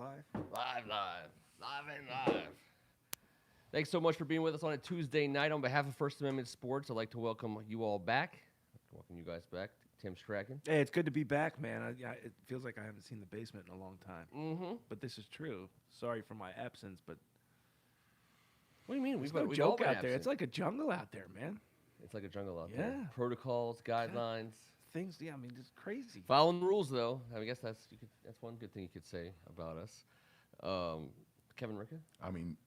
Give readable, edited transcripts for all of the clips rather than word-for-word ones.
Live. Thanks so much for being with us on a Tuesday night. On behalf of First Amendment Sports, I'd like to welcome you all back. Welcome you guys back. Tim Strachan. Hey, it's good to be back, man. It feels like I haven't seen the basement in a long time. Mm-hmm. But this is true. Sorry for my absence, but What do you mean? there's no we've joke all been out there. absent. It's like a jungle out there, man. It's like a jungle out Yeah. there. Protocols, guidelines. Things, yeah, I mean, it's crazy. Following the rules, though. I guess that's one good thing you could say about us. Kevin Ricka? I mean,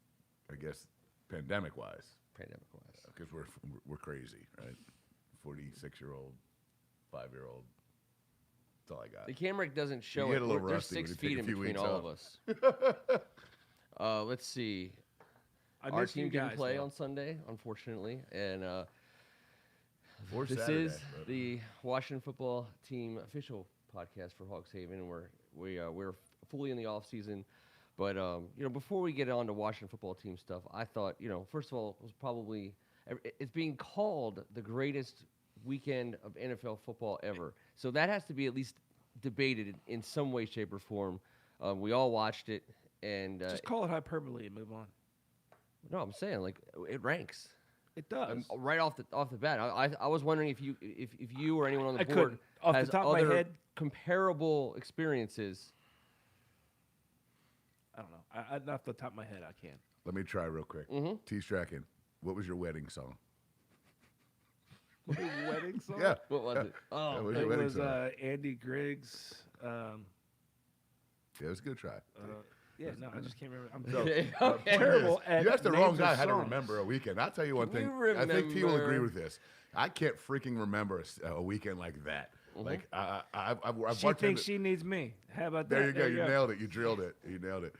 I guess pandemic-wise, Pandemic-wise. because we're crazy, right? 46-year-old, 5-year-old. That's all I got. The camera doesn't show You get it. a little There's rusty when 6 you take feet a in few between weeks all off. of us. Let's see. I Our miss you team didn't guys, play though. on Sunday, unfortunately, and Or this Saturday, is but- the Washington football team official podcast for Hawks Haven, and we're fully in the off season. But before we get on to Washington football team stuff, I thought, first of all, it was probably it's being called the greatest weekend of NFL football ever. So that has to be at least debated in some way, shape, or form. We all watched it, and Just call it hyperbole and move on. no, I'm saying like it ranks. It does. Right off the bat. I was wondering if you or anyone on the I board couldn't. Off the has top of my other head- comparable experiences. I don't know. Off the top of my head, I can't. Let me try real quick. Mm-hmm. T. Strachan, what was your wedding song? Wedding song? Yeah. What was it? That Oh, was your It wedding was song. Andy Griggs. Yeah, it was a good try. Yeah, no, I just can't remember. I'm Okay. Point terrible is, at you asked the names wrong of guy how to songs. remember a weekend. I'll tell you one Can thing. you I think T will agree remember- with this. I can't freaking remember a weekend like that. Mm-hmm. Like I've She bartended- thinks she needs me. How about that? There you go. You nailed it. You drilled it. You nailed it.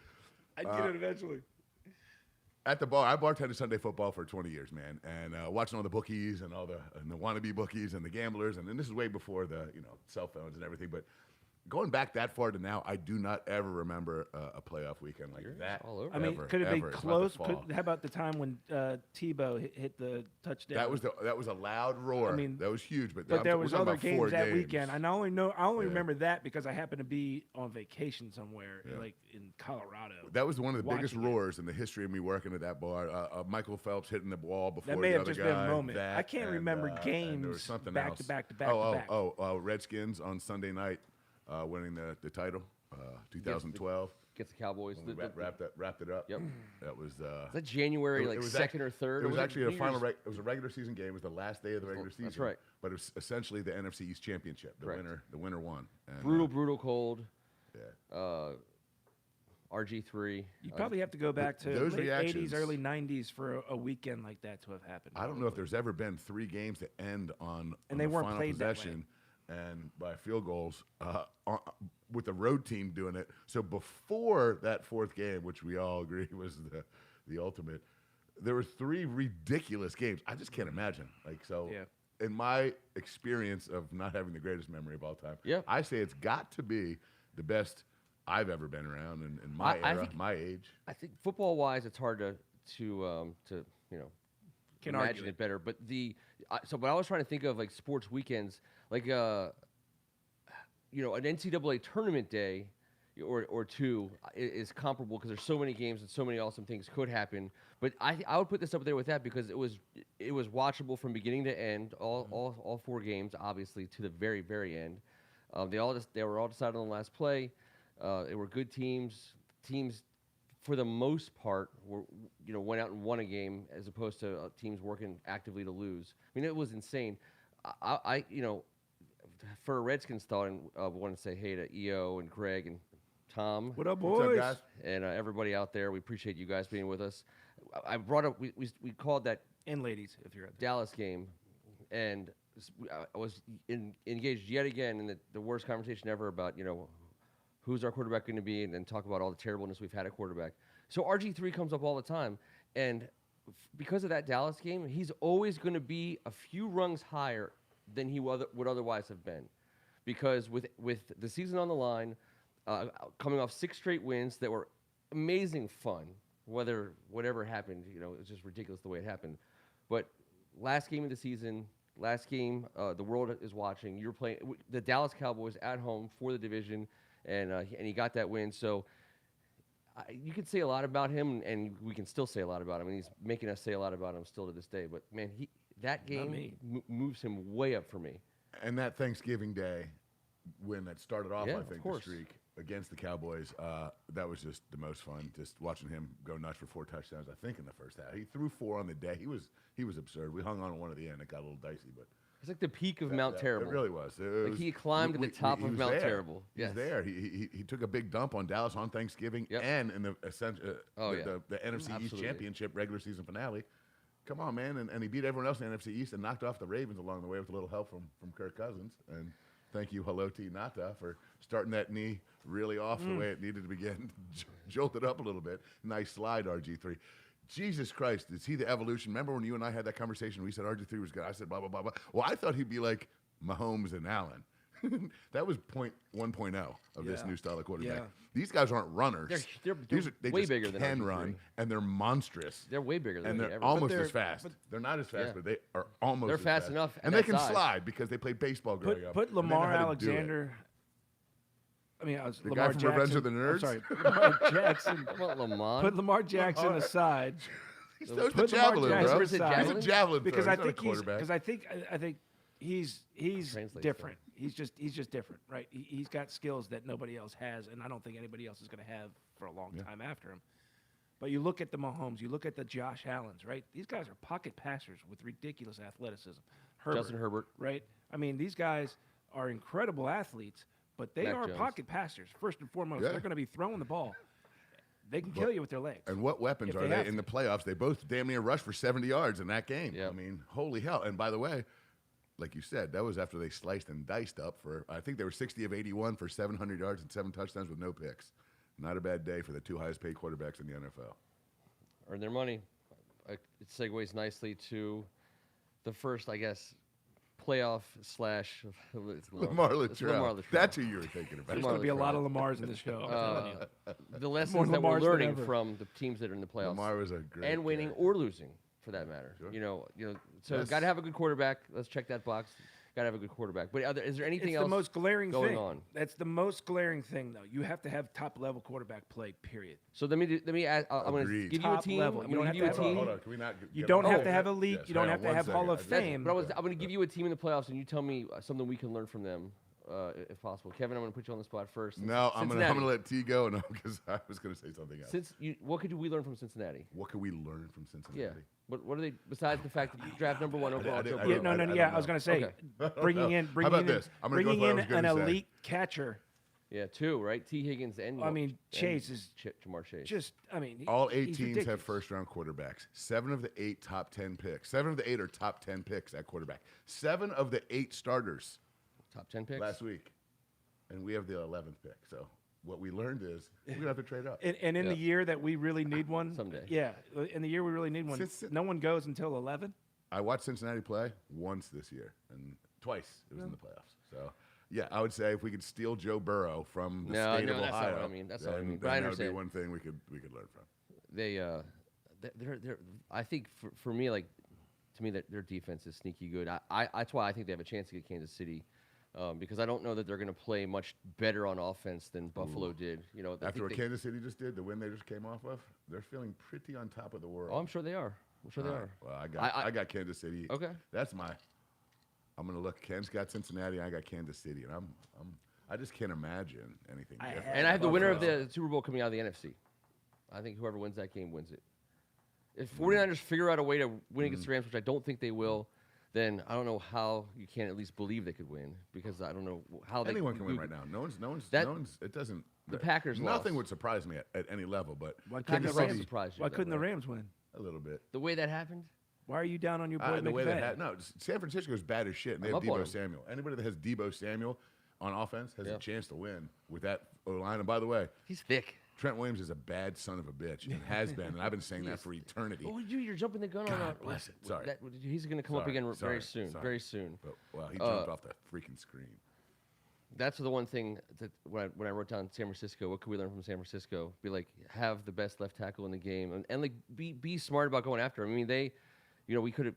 I get it eventually. At the bar, I bartended Sunday football for 20 years, man, and watching all the bookies and all the wannabe bookies and the gamblers, and this is way before the cell phones and everything. But going back that far to now, I do not ever remember a playoff weekend like Yours that. all over. I mean, ever, could it be ever. It's about close? to fall. How about the time when Tebow hit the touchdown? That was a loud roar. I mean, that was huge. But But there we're was talking other about games 4 that weekend. And I only Yeah. remember that because I happened to be on vacation somewhere, Yeah. like in Colorado. That was one of the biggest watching it. roars in the history of me working at that bar. Michael Phelps hitting the wall before That may the have other just guy. been a moment. That, I can't and, remember and there was games something back else. to back to back to back. Redskins on Sunday night, winning the title, 2012. Gets the Cowboys. When we wrapped it up. Yep. That was. Is that January, like second or third? It was actually a New final. Year's? It was a regular season game. It was the last day of the regular season. That's right. But it was essentially the NFC East Championship. The Correct. winner won. And, Brutal cold. Yeah. RG3. You probably have to go back to those late reactions- 80s, early 90s for a weekend like that to have happened. I don't know if there's ever been 3 games that end on And they the weren't final played that way. possession and by field goals with the road team doing it. So before that 4th game, which we all agree was the ultimate, there were 3 ridiculous games. I just can't imagine. Yeah. In my experience of not having the greatest memory of all time, Yeah. I say it's got to be the best I've ever been around in my I era, think- my age. I think football-wise, it's hard to Can imagine argue it better. But but I was trying to think of like sports weekends, like an NCAA tournament day or two is comparable because there's so many games and so many awesome things could happen. But I would put this up there with that because it was watchable from beginning to end, all 4 games, obviously to the very very end. They were all decided on the last play. They were good teams. Teams, for the most part, went out and won a game as opposed to teams working actively to lose. I mean, it was insane. For a Redskins thought, and I want to say hey to EO and Greg and Tom. What up, What's boys? up, guys? And everybody out there, we appreciate you guys being with us. I brought up, we called that And ladies, if you're out there. Dallas game, and I was engaged yet again in the worst conversation ever about, who's our quarterback going to be, and then talk about all the terribleness we've had at quarterback. So RG3 comes up all the time, and because of that Dallas game, he's always going to be a few rungs higher than he would otherwise have been, because with the season on the line, coming off 6 straight wins that were amazing fun, whatever happened, it's just ridiculous the way it happened. But last game of the season, the world is watching. You're playing the Dallas Cowboys at home for the division, and he got that win. So You could say a lot about him, and we can still say a lot about him, and he's making us say a lot about him still to this day. But man, that game moves him way up for me. And that Thanksgiving Day win that started off, Yeah, I of think, the course. streak against the Cowboys, that was just the most fun. Just watching him go nuts for 4 touchdowns, I think, in the first half. He threw 4 on the day. He was absurd. We hung on one at the end. It got a little dicey, but It's like the peak of Mount Terrible. It really was. Like he climbed to the top of Mount Terrible. He was there. He took a big dump on Dallas on Thanksgiving and in the the NFC East Absolutely. Championship regular season finale. Come on, man. And he beat everyone else in the NFC East and knocked off the Ravens along the way with a little help from Kirk Cousins. And thank you, Haloti Ngata, for starting that knee really off the way it needed to begin. Jolted up a little bit. Nice slide, RG3. Jesus Christ, is he the evolution? Remember when you and I had that conversation? We said RG3 was good. I said blah, blah, blah, blah. Well, I thought he'd be like Mahomes and Allen. That was 1.0 of this new style of quarterback. Yeah. These guys aren't runners. They're They way just bigger than can RG3. run, and they're monstrous. They're way bigger than And me they're ever. almost they're- as fast. They're not as fast, Yeah. but they are almost They're as fast enough at And they that can size. slide because they played baseball growing up. Put and they know Lamar how to do it. Alexander. I mean, The Lamar guy from Jackson. Revenge of the Nerds? I'm sorry, Lamar Jackson. How about Lamont? Put Lamar Jackson Lamar. aside. He throws the Put Lamar javelin, Jackson bro. aside. He's a javelin Because thrower. I He's not a think quarterback. I think he's Translates different. He's just different, right? He's got skills that nobody else has, and I don't think anybody else is going to have for a long time after him. But you look at the Mahomes, you look at the Josh Allens, right? These guys are pocket passers with ridiculous athleticism. Justin Herbert. right? I mean, these guys are incredible athletes, but they Mac are Jones. pocket passers first and foremost. Yeah. They're going to be throwing the ball. They can kill you with their legs. And what weapons If are they they have in to. the playoffs? They both damn near rushed for 70 yards in that game. Yep. I mean, holy hell. And by the way, like you said, that was after they sliced and diced up for, I think they were 60 of 81 for 700 yards and 7 touchdowns with no picks. Not a bad day for the 2 highest paid quarterbacks in the NFL. Earn their money. It segues nicely to the first, I guess, playoff slash Lamar it's Lamar Latrell. Latrell. That's who you were thinking about. There's Lamar going to be a lot Latrell. of Lamars in this show. I'm telling you. The lessons More that we're Lamars than learning ever. from the teams that are in the playoffs Lamar was a great and winning character. or losing, for that matter. Sure. You know. So Yes. got to have a good quarterback. Let's check that box. Got to have a good quarterback. But is there anything It's else the most glaring going thing. on? That's the most glaring thing, though. You have to have top-level quarterback play, period. So let me ask. I'm going to Agreed. give you a Top team. level. I'm You going to don't give you a have to have team. Hold on. Can we not You get don't on- have Oh, to have yes, elite. yes, You don't hang have on to one have Hall of second. Fame. But I'm going to give you a team in the playoffs, and you tell me something we can learn from them, if possible. Kevin, I'm going to put you on the spot first. No, I'm Cincinnati. gonna let T go no, because I was gonna say something else. What could we learn from Cincinnati? What can we learn from Cincinnati? Yeah. What are they besides the fact that you draft number 1 overall? Joe I Burrow? Yeah, don't- no. I Yeah, don't I was know. going to say, Okay. bringing in, How about this? I'm gonna go with bringing what I in was an gonna say. elite catcher. Yeah, 2, right? T. Higgins and I mean, and Chase is Jamar Chase. just, I mean, All 8 he's teams ridiculous. have first-round quarterbacks. 7 of the 8 top 10 picks. 7 of the 8 are top 10 picks at quarterback. 7 of the 8 starters Top 10 picks. last week, and we have the 11th pick. So what we learned is we're gonna have to trade up. And in the Yeah. year that we really need one, Someday. Yeah, in the year we really need one, Since- no one goes until 11. I watched Cincinnati play once this year, and twice it was in the playoffs. So, yeah, I would say if we could steal Joe Burrow from the No, state no, of that's not Ohio, what I mean. That's not what I then- mean. But then I that would be understand. one thing we could learn from. They're I think for me, like, to me, that their defense is sneaky good. That's why I think they have a chance to get Kansas City, because I don't know that they're going to play much better on offense than Buffalo did. You know, I After think what they- Kansas City just did, the win they just came off of, they're feeling pretty on top of the world. Oh, I'm sure they are. I'm sure they All are. right. Well, I- I got Kansas City. Okay. That's I'm gonna look. Ken's got Cincinnati. I got Kansas City, and I just can't imagine anything I different. have- And I have the winner of Buffalo. the Super Bowl coming out of the NFC. I think whoever wins that game wins it. If 49ers figure out a way to win against the Rams, which I don't think they will, then I don't know how you can't at least believe they could win, because I don't know how they Anyone can win you- right now. No one's. That- no one's. It doesn't. The Packers Nothing lost. would surprise me at any level, but Why couldn't Kansas the Rams City surprise you? Why that couldn't the way. Rams win? a little bit. The way that happened? Why are you down on your boy The way McVay? they had San Francisco's bad as shit, and they I'm have up on Debo him. Samuel. Anybody that has Debo Samuel on offense has Yeah. a chance to win with that O-line. And by the way, He's thick. Trent Williams is a bad son of a bitch and has been, and I've been saying that for eternity. Oh, you're jumping the gun on God that. bless it. Sorry. He's going to come up Sorry, again very sorry, soon. sorry. Very soon. But, well, he jumped off the freaking screen. That's the one thing that when I wrote down San Francisco, what could we learn from San Francisco? Be like, have the best left tackle in the game, and like be smart about going after him. I mean, we could have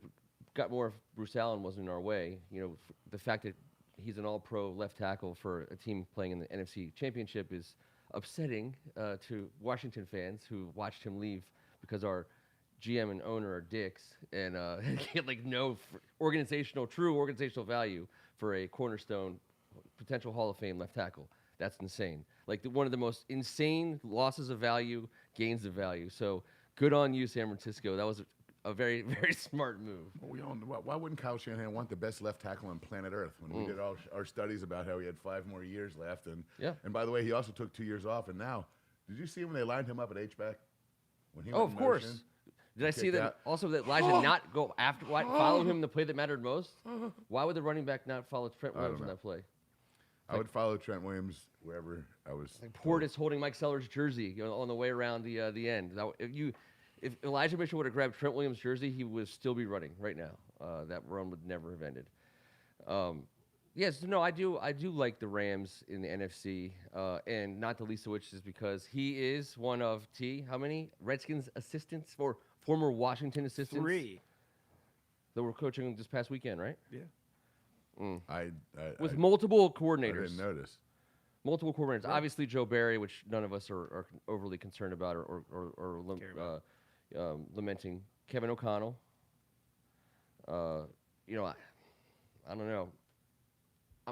got more if Bruce Allen wasn't in our way. You know, the fact that he's an All-Pro left tackle for a team playing in the NFC Championship is upsetting to Washington fans who watched him leave because our GM and owner are dicks and get like no true organizational value for a cornerstone potential Hall of Fame left tackle. That's insane. Like one of the most insane losses of value, gains of value. So good on you, San Francisco. That was a very, very smart move. Well, why wouldn't Kyle Shanahan want the best left tackle on planet Earth when we did all our studies about how he had 5 more years left? And and by the way, he also took 2 years off. And now, did you see when they lined him up at H-back? When he went in course. motion? Did I see that also that Elijah not go after follow him in the play that mattered most? Why would the running back not follow Trent Williams on that play? I would follow Trent Williams wherever I was. Like Portis holding Mike Sellers' jersey on the way around the end. If Elijah Mitchell would have grabbed Trent Williams' jersey, he would still be running right now. That run would never have ended. Yes, no, I do like the Rams in the NFC, and not the least of which is because he is one of how many Redskins assistants or former Washington assistants? 3 that were coaching this past weekend, right? Yeah. With multiple coordinators. I didn't notice. Multiple coordinators. Yeah. Obviously, Joe Barry, which none of us are overly concerned about or lamenting. Kevin O'Connell. I don't know.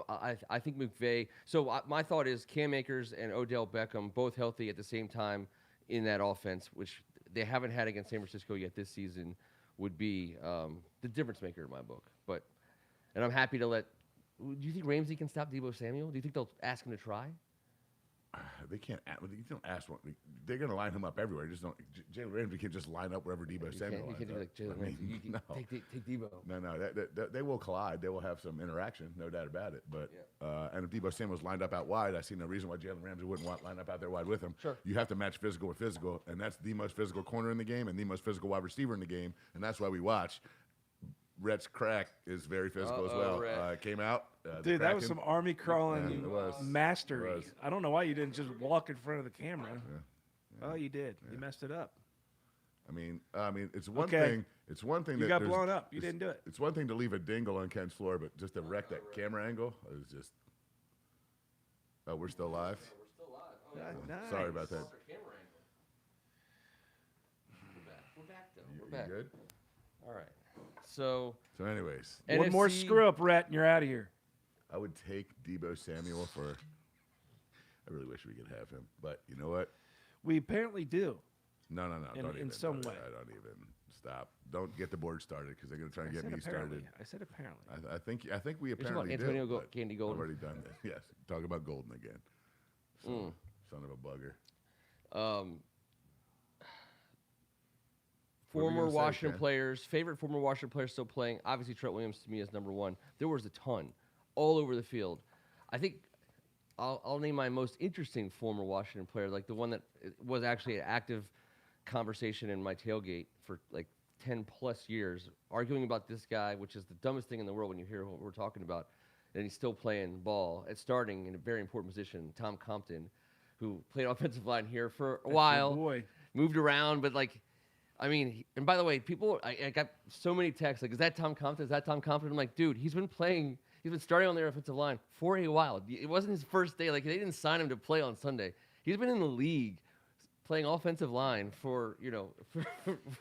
I think McVay. So my thought is Cam Akers and Odell Beckham both healthy at the same time in that offense, which they haven't had against San Francisco yet this season, would be the difference maker in my book. And I'm happy to let. Do you think Ramsey can stop Deebo Samuel? Do you think they'll ask him to try? They can't. You don't ask one. They're going to line him up everywhere. Just don't. Jalen Ramsey can't just line up wherever Deebo Samuel. You can't do like Jalen Ramsey. No. Take Deebo. No. They will collide. They will have some interaction, no doubt about it. But and if Deebo Samuel's lined up out wide, I see no reason why Jalen Ramsey wouldn't line up out there wide with him. Sure. You have to match physical with physical, and that's the most physical corner in the game and the most physical wide receiver in the game, and that's why we watch. Rhett's crack is very physical as well. Came out. Dude, that was some army crawling mastery. It was. I don't know why you didn't just walk in front of the camera. Yeah. Oh, you did. Yeah. You messed it up. I mean, it's one thing. It's one thing you got blown up. You didn't do it. It's one thing to leave a dingle on Ken's floor, but just to wreck that camera angle is just. Oh, we're still live. Yeah, we're still live. Oh, nice. Sorry about that. We're back though. We're back. You good? All right. So anyways, one more screw up, Rhett, and you're out of here. I would take Deebo Samuel for. I really wish we could have him, but you know what? We apparently do. No. In some way. I don't even stop. Don't get the board started because they're going to try and get me started. I said apparently. I think we apparently Antonio do. Candy Golden. I've already done that. Yes. Talk about Golden again. Son of a bugger. Former Washington players, favorite former Washington players still playing. Obviously, Trent Williams to me is number one. There was a ton all over the field. I think I'll name my most interesting former Washington player, like the one that was actually an active conversation in my tailgate for like 10 plus years, arguing about this guy, which is the dumbest thing in the world when you hear what we're talking about. And he's still playing ball at starting in a very important position. Tom Compton, who played offensive line here for a while, moved around, but like. I mean, and by the way, people, I got so many texts, like, is that Tom Compton? Is that Tom Compton? I'm like, dude, he's been starting on the offensive line for a while. It wasn't his first day. Like, they didn't sign him to play on Sunday. He's been in the league playing offensive line for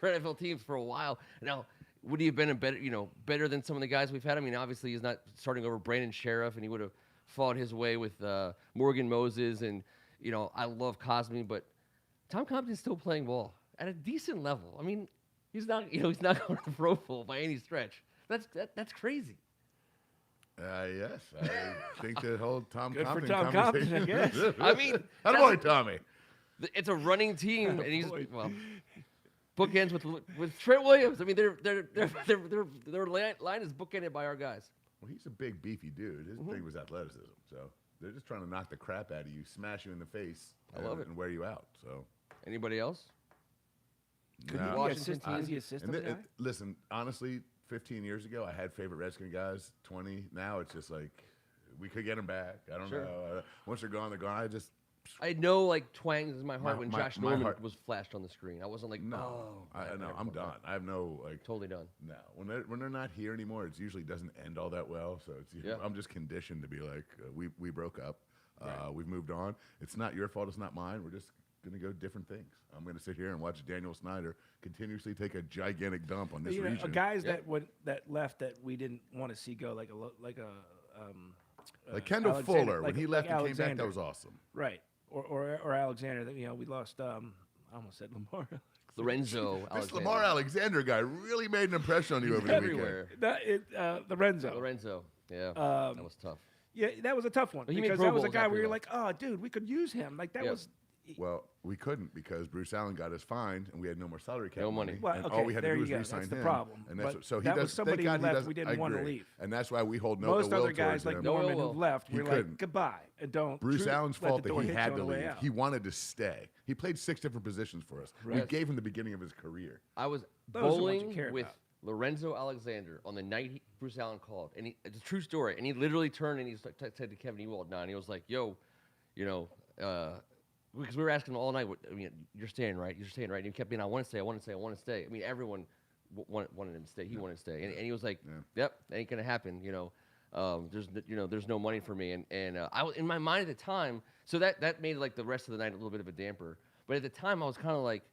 NFL teams for a while. Now, would he have been better than some of the guys we've had? I mean, obviously, he's not starting over Brandon Sheriff, and he would have fought his way with Morgan Moses, and, I love Cosme, but Tom Compton's still playing ball. At a decent level. I mean, he's not going to Pro Bowl by any stretch. That's crazy. Yes, I think the whole Tom Good Compton for Tom conversation. Compton, I guess. I mean, attaboy, Tommy. It's a running team, and he's bookends with Trent Williams. I mean, their line is bookended by our guys. Well, he's a big, beefy dude. His thing was athleticism, so they're just trying to knock the crap out of you, smash you in the face, and wear you out. So, anybody else? Could he be assistant guy? Listen, honestly, 15 years ago, I had favorite Redskin guys. 20 now, it's just like we could get them back. I don't know. Once they're gone, they're gone. I had no twangs in my heart when Josh Norman was flashed on the screen. I wasn't like, I'm done. I have no totally done. No, when they're not here anymore, it usually doesn't end all that well. So I'm just conditioned to be like, we broke up. We've moved on. It's not your fault. It's not mine. We're just going to go different things. I'm going to sit here and watch Daniel Snyder continuously take a gigantic dump on this region. Guys that left that we didn't want to see go, like Kendall Alexander, Fuller, when he left and came back, Alexander. that was awesome. Right. Or Alexander. That we lost. I almost said Lamar. Lorenzo This Alexander. Lamar Alexander guy really made an impression on you over the everywhere. Lorenzo. Lorenzo. Yeah, that was tough. Yeah, that was a tough one But he made because Pro that was a Bowls guy after where he you're left. like, oh, dude, we could use him. Like that Yeah. was. Well, we couldn't because Bruce Allen got us fined and we had no more salary cap No money. Well, and okay, all we had to there do you was go. re-sign That's him. the problem. And that's But what, so he that does. was somebody thank God who he left does, we didn't I want to agree. leave. And that's why we hold no Most ill will other guys towards like him. No ill Norman will. who left, He we're couldn't. like goodbye and don't. Bruce Allen's let fault the that door he hit had you to on the way leave. out. He wanted to stay. He played 6 different positions for us. We Right. gave him the beginning of his career. I was Those are the ones you bowling care with about. Lorenzo Alexander on the night Bruce Allen called, and it's a true story. And he literally turned and he said to Kevin Ewald, and he was like, "Yo, because we were asking him all night. You're staying, right? You're staying, right?" And he kept being, "I want to stay. I want to stay. I want to stay." I mean, everyone wanted him to stay. He wanted to stay, and he was like, "Yep, that ain't gonna happen." There's no money for me, and I was in my mind at the time. So that made like the rest of the night a little bit of a damper. But at the time, I was kind of like,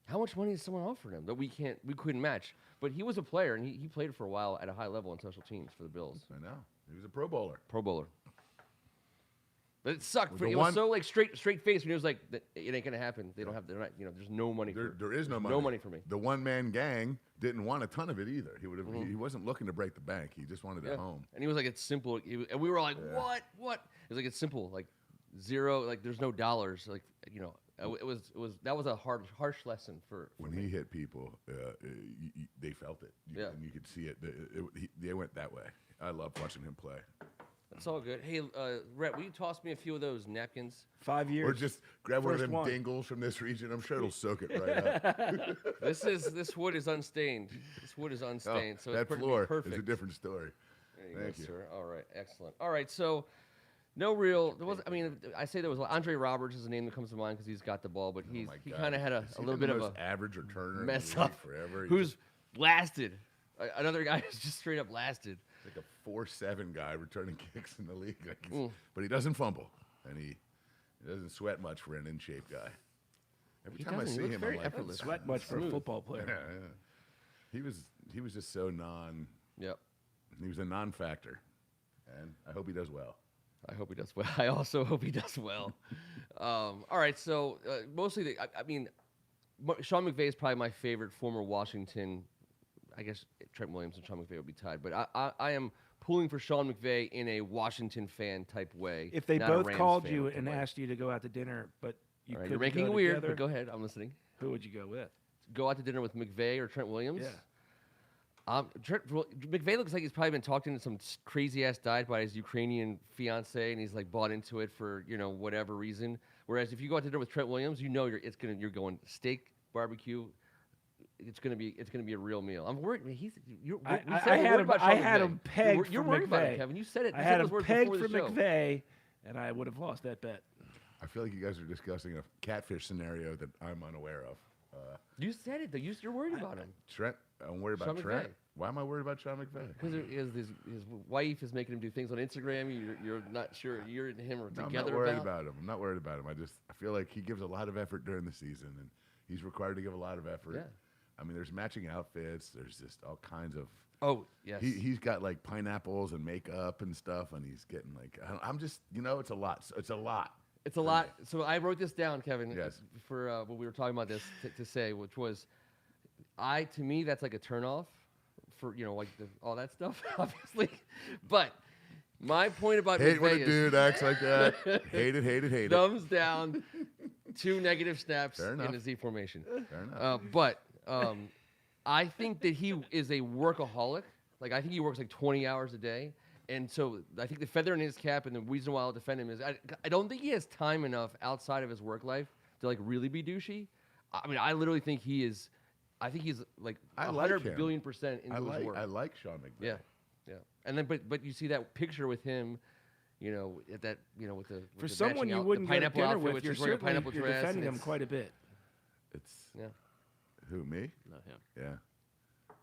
how much money is someone offering him that we couldn't match? But he was a player, and he played for a while at a high level on special teams for the Bills. I know. He was a Pro Bowler. Pro Bowler. But it sucked. The It one- was so like straight face when he was like, it ain't gonna happen. They don't have. They're not. There's no money. There is no money. No money for me. The one-man gang didn't want a ton of it either. He would have. He wasn't looking to break the bank. He just wanted it home. And he was like, it's simple. And we were like, what? It was like, it's simple. Like zero. Like there's no dollars. Like it was that was a harsh lesson for When me. he hit people, they felt it. And you could see it. They went that way. I love watching him play. That's all good. Hey, Rhett, will you toss me a few of those napkins? 5 years. Or just grab one of First them one. dingles from this region. I'm sure it'll soak it right up. This wood is unstained. This wood is unstained. So that it's pretty floor perfect. is a different story. There you Thank go, you. sir. All right, excellent. All right, so no real. There was. I mean, I say there was. Andre Roberts is a name that comes to mind because he's got the ball, but he Oh my he God. kind of had a Has he little been bit the of most a average returner mess in the league up. forever. He Who's just- lasted? Another guy who's just straight up lasted. like a 4-7 guy returning kicks in the league. Like Mm. But he doesn't fumble, and he doesn't sweat much for an in-shape guy. Every He time I doesn't. He see looks him, very I'm like, effortless. Sweat much for a Smooth. football player. yeah. He was just so Yep. he was a non-factor, and I hope he does well. I hope he does well. I also hope he does well. All right, so mostly, I mean, Sean McVay is probably my favorite former Washington. I guess Trent Williams and Sean McVay would be tied, but I am pulling for Sean McVay in a Washington fan type way. If they not a both Rams called fan you type and way. asked you to go out to dinner, but you All right, couldn't you're making go it weird, together, but go ahead. I'm listening. who would you go with? Go out to dinner with McVay or Trent Williams? Yeah. McVay looks like he's probably been talked into some crazy ass diet by his Ukrainian fiance, and he's like bought into it for whatever reason. Whereas if you go out to dinner with Trent Williams, you're going steak, barbecue. It's gonna be a real meal. I'm worried. I had him pegged You're for worried about McVay. it, Kevin. You said it. I You had said him those words pegged before for the show. McVay, and I would have lost that bet. I feel like you guys are discussing a catfish scenario that I'm unaware of. You said it though. You're worried about him Trent, I'm worried about Sean Trent. McVay. Why am I worried about Sean McVay? because his wife is making him do things on Instagram. You're not sure you and him are No, I'm together not worried about him. I'm not worried about him. I feel like he gives a lot of effort during the season, and he's required to give a lot of effort. Yeah. I mean, there's matching outfits. There's just all kinds of. Oh yes. He's got like pineapples and makeup and stuff, and he's getting like I'm just it's a lot. It's a lot. It's a lot. So I wrote this down, Kevin, Yes. for when we were talking about this to say, which was, to me that's like a turnoff for all that stuff, obviously. But my point about Hate McVay when a is dude acts like that. Hate it. thumbs down, 2 negative snaps Fair enough. in a Z formation. Fair enough. But I think that he is a workaholic. Like I think he works like 20 hours a day. And so I think the feather in his cap and the reason why I'll defend him is I don't think he has time enough outside of his work life to like really be douchey. I mean, I literally think he is. I think he's like I like 100 him. billion% into his work. I like Sean McVay. Yeah, yeah. And then but you see that picture with him, at that with the For the someone matching you out- the wouldn't go to pineapple dinner outfit, with, which you're is wearing a certainly pineapple you're dress, defending and him quite a bit. It's Yeah. who, me? Not him. Yeah.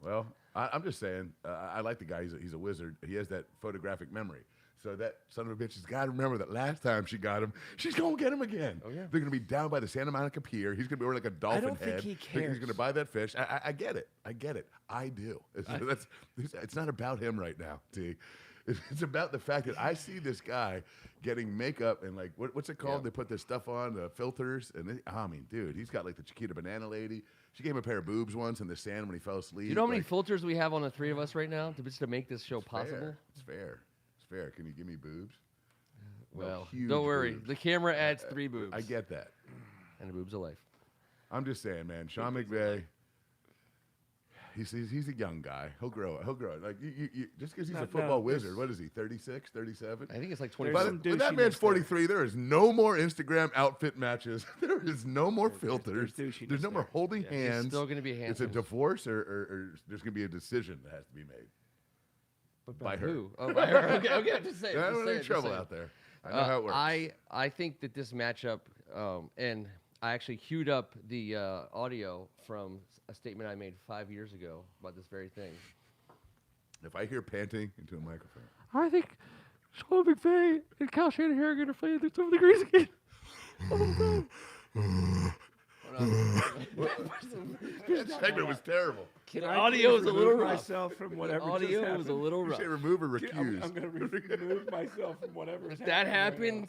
Well, I'm just saying, I like the guy. He's a wizard. He has that photographic memory. So that son of a bitch has got to remember that last time she got him, she's going to get him again. Oh, yeah. They're going to be down by the Santa Monica Pier. He's going to be wearing like a dolphin don't think head. he He's cares. going to buy that fish. I get it. I get it. I do. It's not about him right now, T. It's about the fact that I see this guy getting makeup and like, what's it called? Yeah. They put this stuff on, the filters. And I mean, dude, he's got like the Chiquita Banana lady. She gave him a pair of boobs once in the sand when he fell asleep. Do you know how many like, filters we have on the three of us right now to make this show possible? It's fair. It's fair. Can you give me boobs? Well, huge don't worry. boobs. The camera adds 3 boobs. I get that. And the boobs of life. I'm just saying, man. Sean McVay, he's a young guy. He'll grow. Like just because he's a football wizard. What is he? 36, 37? I think it's like There's 25. some But that douchiness man's there. 43. There is no more Instagram outfit matches. There is no more filters. douchiness There's no more there. holding He's hands. still going to be It's a handsome. divorce, or there's going to be a decision that has to be made. By her. Who? Oh, by her. Okay, just say it. I just don't say any it, trouble just say it. out there. I know how it works. I think that this matchup, and I actually queued up the audio from a statement I made 5 years ago about this very thing. If I hear panting into a microphone, I think Sean McVay and Kyle Shanahan are going to play the 12 degrees again. that segment was terrible. Can The I audio please is a little remove rough. myself from The whatever just audio was happened? a little You rough. say remove or I'm recuse. going to remove myself from whatever. If that happened,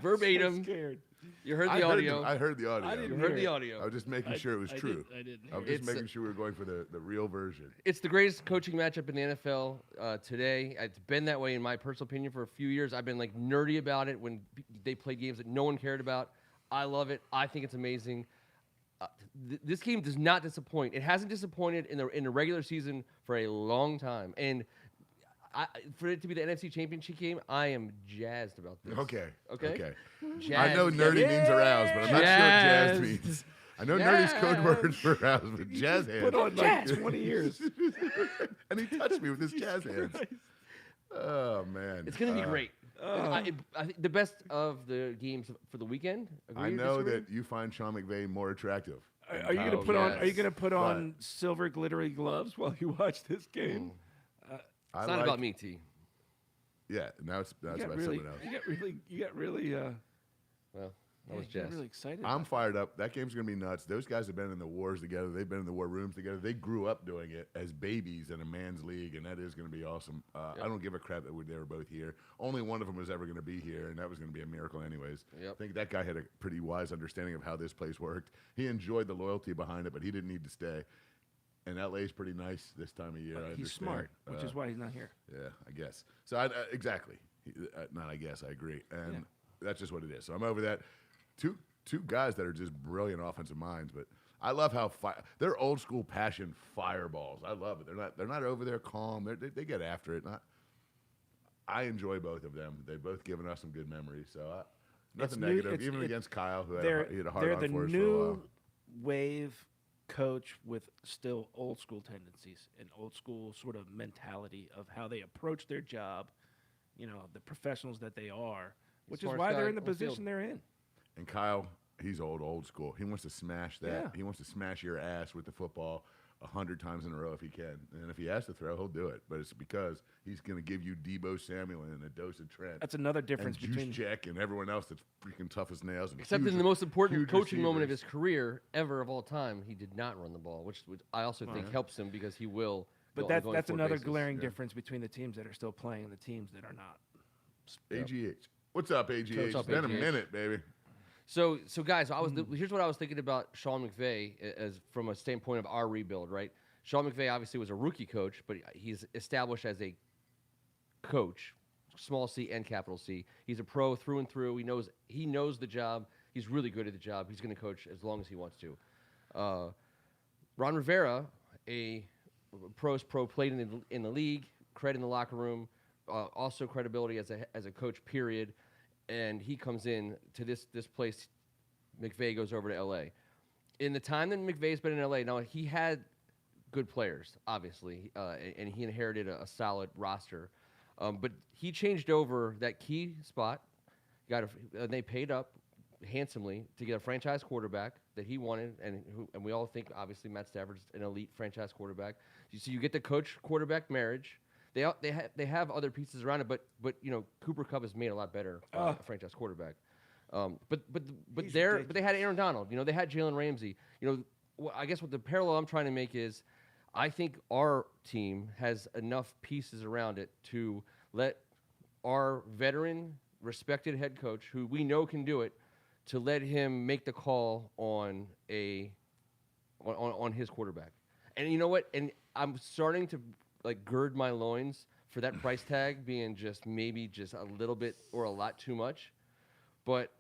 verbatim, So scared. you heard I the heard audio. I heard the audio. I You didn't heard hear the it. audio. I was just making sure it was true. I didn't I was hear just It's, making sure we were going for the real version. It's the greatest coaching matchup in the NFL today. It's been that way in my personal opinion for a few years. I've been like nerdy about it when they played games that no one cared about. I love it. I think it's amazing. This game does not disappoint. It hasn't disappointed in the regular season for a long time, and for it to be the NFC Championship game, I am jazzed about this. Okay. Okay. Jazzed. I know nerdy means aroused, but I'm not sure what jazz Jazzed. means. I know nerdy's code word for aroused, but jazz hands. Put on like 20 years. And he touched me with his jazz hands. Oh, man. It's going to be great. I think the best of the games for the weekend. I Agree or know disagree? that you find Sean McVay more attractive. Are you going to Oh, put on? Are you yes. going to put on silver glittery gloves while you watch this game? I It's not about me, T. Yeah, now it's You about got really, someone else. you got really, Well, I was you got jazzed. really excited. I'm fired up. That game's going to be nuts. Those guys have been in the wars together. They've been in the war rooms together. They grew up doing it as babies in a man's league, and that is going to be awesome. I don't give a crap that they were both here. Only one of them was ever going to be here, and that was going to be a miracle anyways. Yep. I think that guy had a pretty wise understanding of how this place worked. He enjoyed the loyalty behind it, but he didn't need to stay. And LA's pretty nice this time of year. I He's understand. smart, which is why he's not here. Yeah, I guess. So exactly. Not I guess. I agree, and that's just what it is. So I'm over that. Two guys that are just brilliant offensive minds, but I love how they're old school passion fireballs. I love it. They're not over there calm. They get after it. I enjoy both of them. They've both given us some good memories. So nothing negative, even against Kyle, who he had a hard they're on the for us for a new while. wave coach with still old school tendencies and old school sort of mentality of how they approach their job. You know, the professionals that they are, which is Smartest why guy they're in the on the field. position they're in. And Kyle, he's old school. He wants to smash that. Yeah. He wants to smash your ass with the football 100 times in a row if he can. And if he has to throw, he'll do it. But it's because he's going to give you Debo Samuel and a dose of Trent. That's another difference and Juice between Jack and everyone else that's freaking tough as nails. And Except huge, in the most important huge coaching moment of receivers. his career ever of all time, he did not run the ball, which I also think helps him because he will. But go on a that's going-forward another basis. glaring difference between the teams that are still playing and the teams that are not. AGH. What's up, AGH? What's up, It's been a AGH? minute, baby. So guys, here's what I was thinking about Sean McVay as from a standpoint of our rebuild, right? Sean McVay obviously was a rookie coach, but he's established as a coach, small C and capital C. He's a pro through and through. He knows the job. He's really good at the job. He's going to coach as long as he wants to. Ron Rivera, a pro, played in the league, cred in the locker room, also credibility as a coach. Period. And he comes in to this place. McVay goes over to L.A. In the time that McVay's been in L.A., now he had good players, obviously, and he inherited a solid roster. But he changed over that key spot. They paid up handsomely to get a franchise quarterback that he wanted, and we all think, obviously, Matt Stafford's an elite franchise quarterback. So you get the coach-quarterback marriage. They have other pieces around it, but Cooper Kupp is made a lot better by a franchise quarterback. But they had Aaron Donald. They had Jalen Ramsey. I guess what the parallel I'm trying to make is, I think our team has enough pieces around it to let our veteran, respected head coach, who we know can do it, to let him make the call on his quarterback. And you know what? And I'm starting to gird my loins for that price tag being maybe just a little bit or a lot too much. But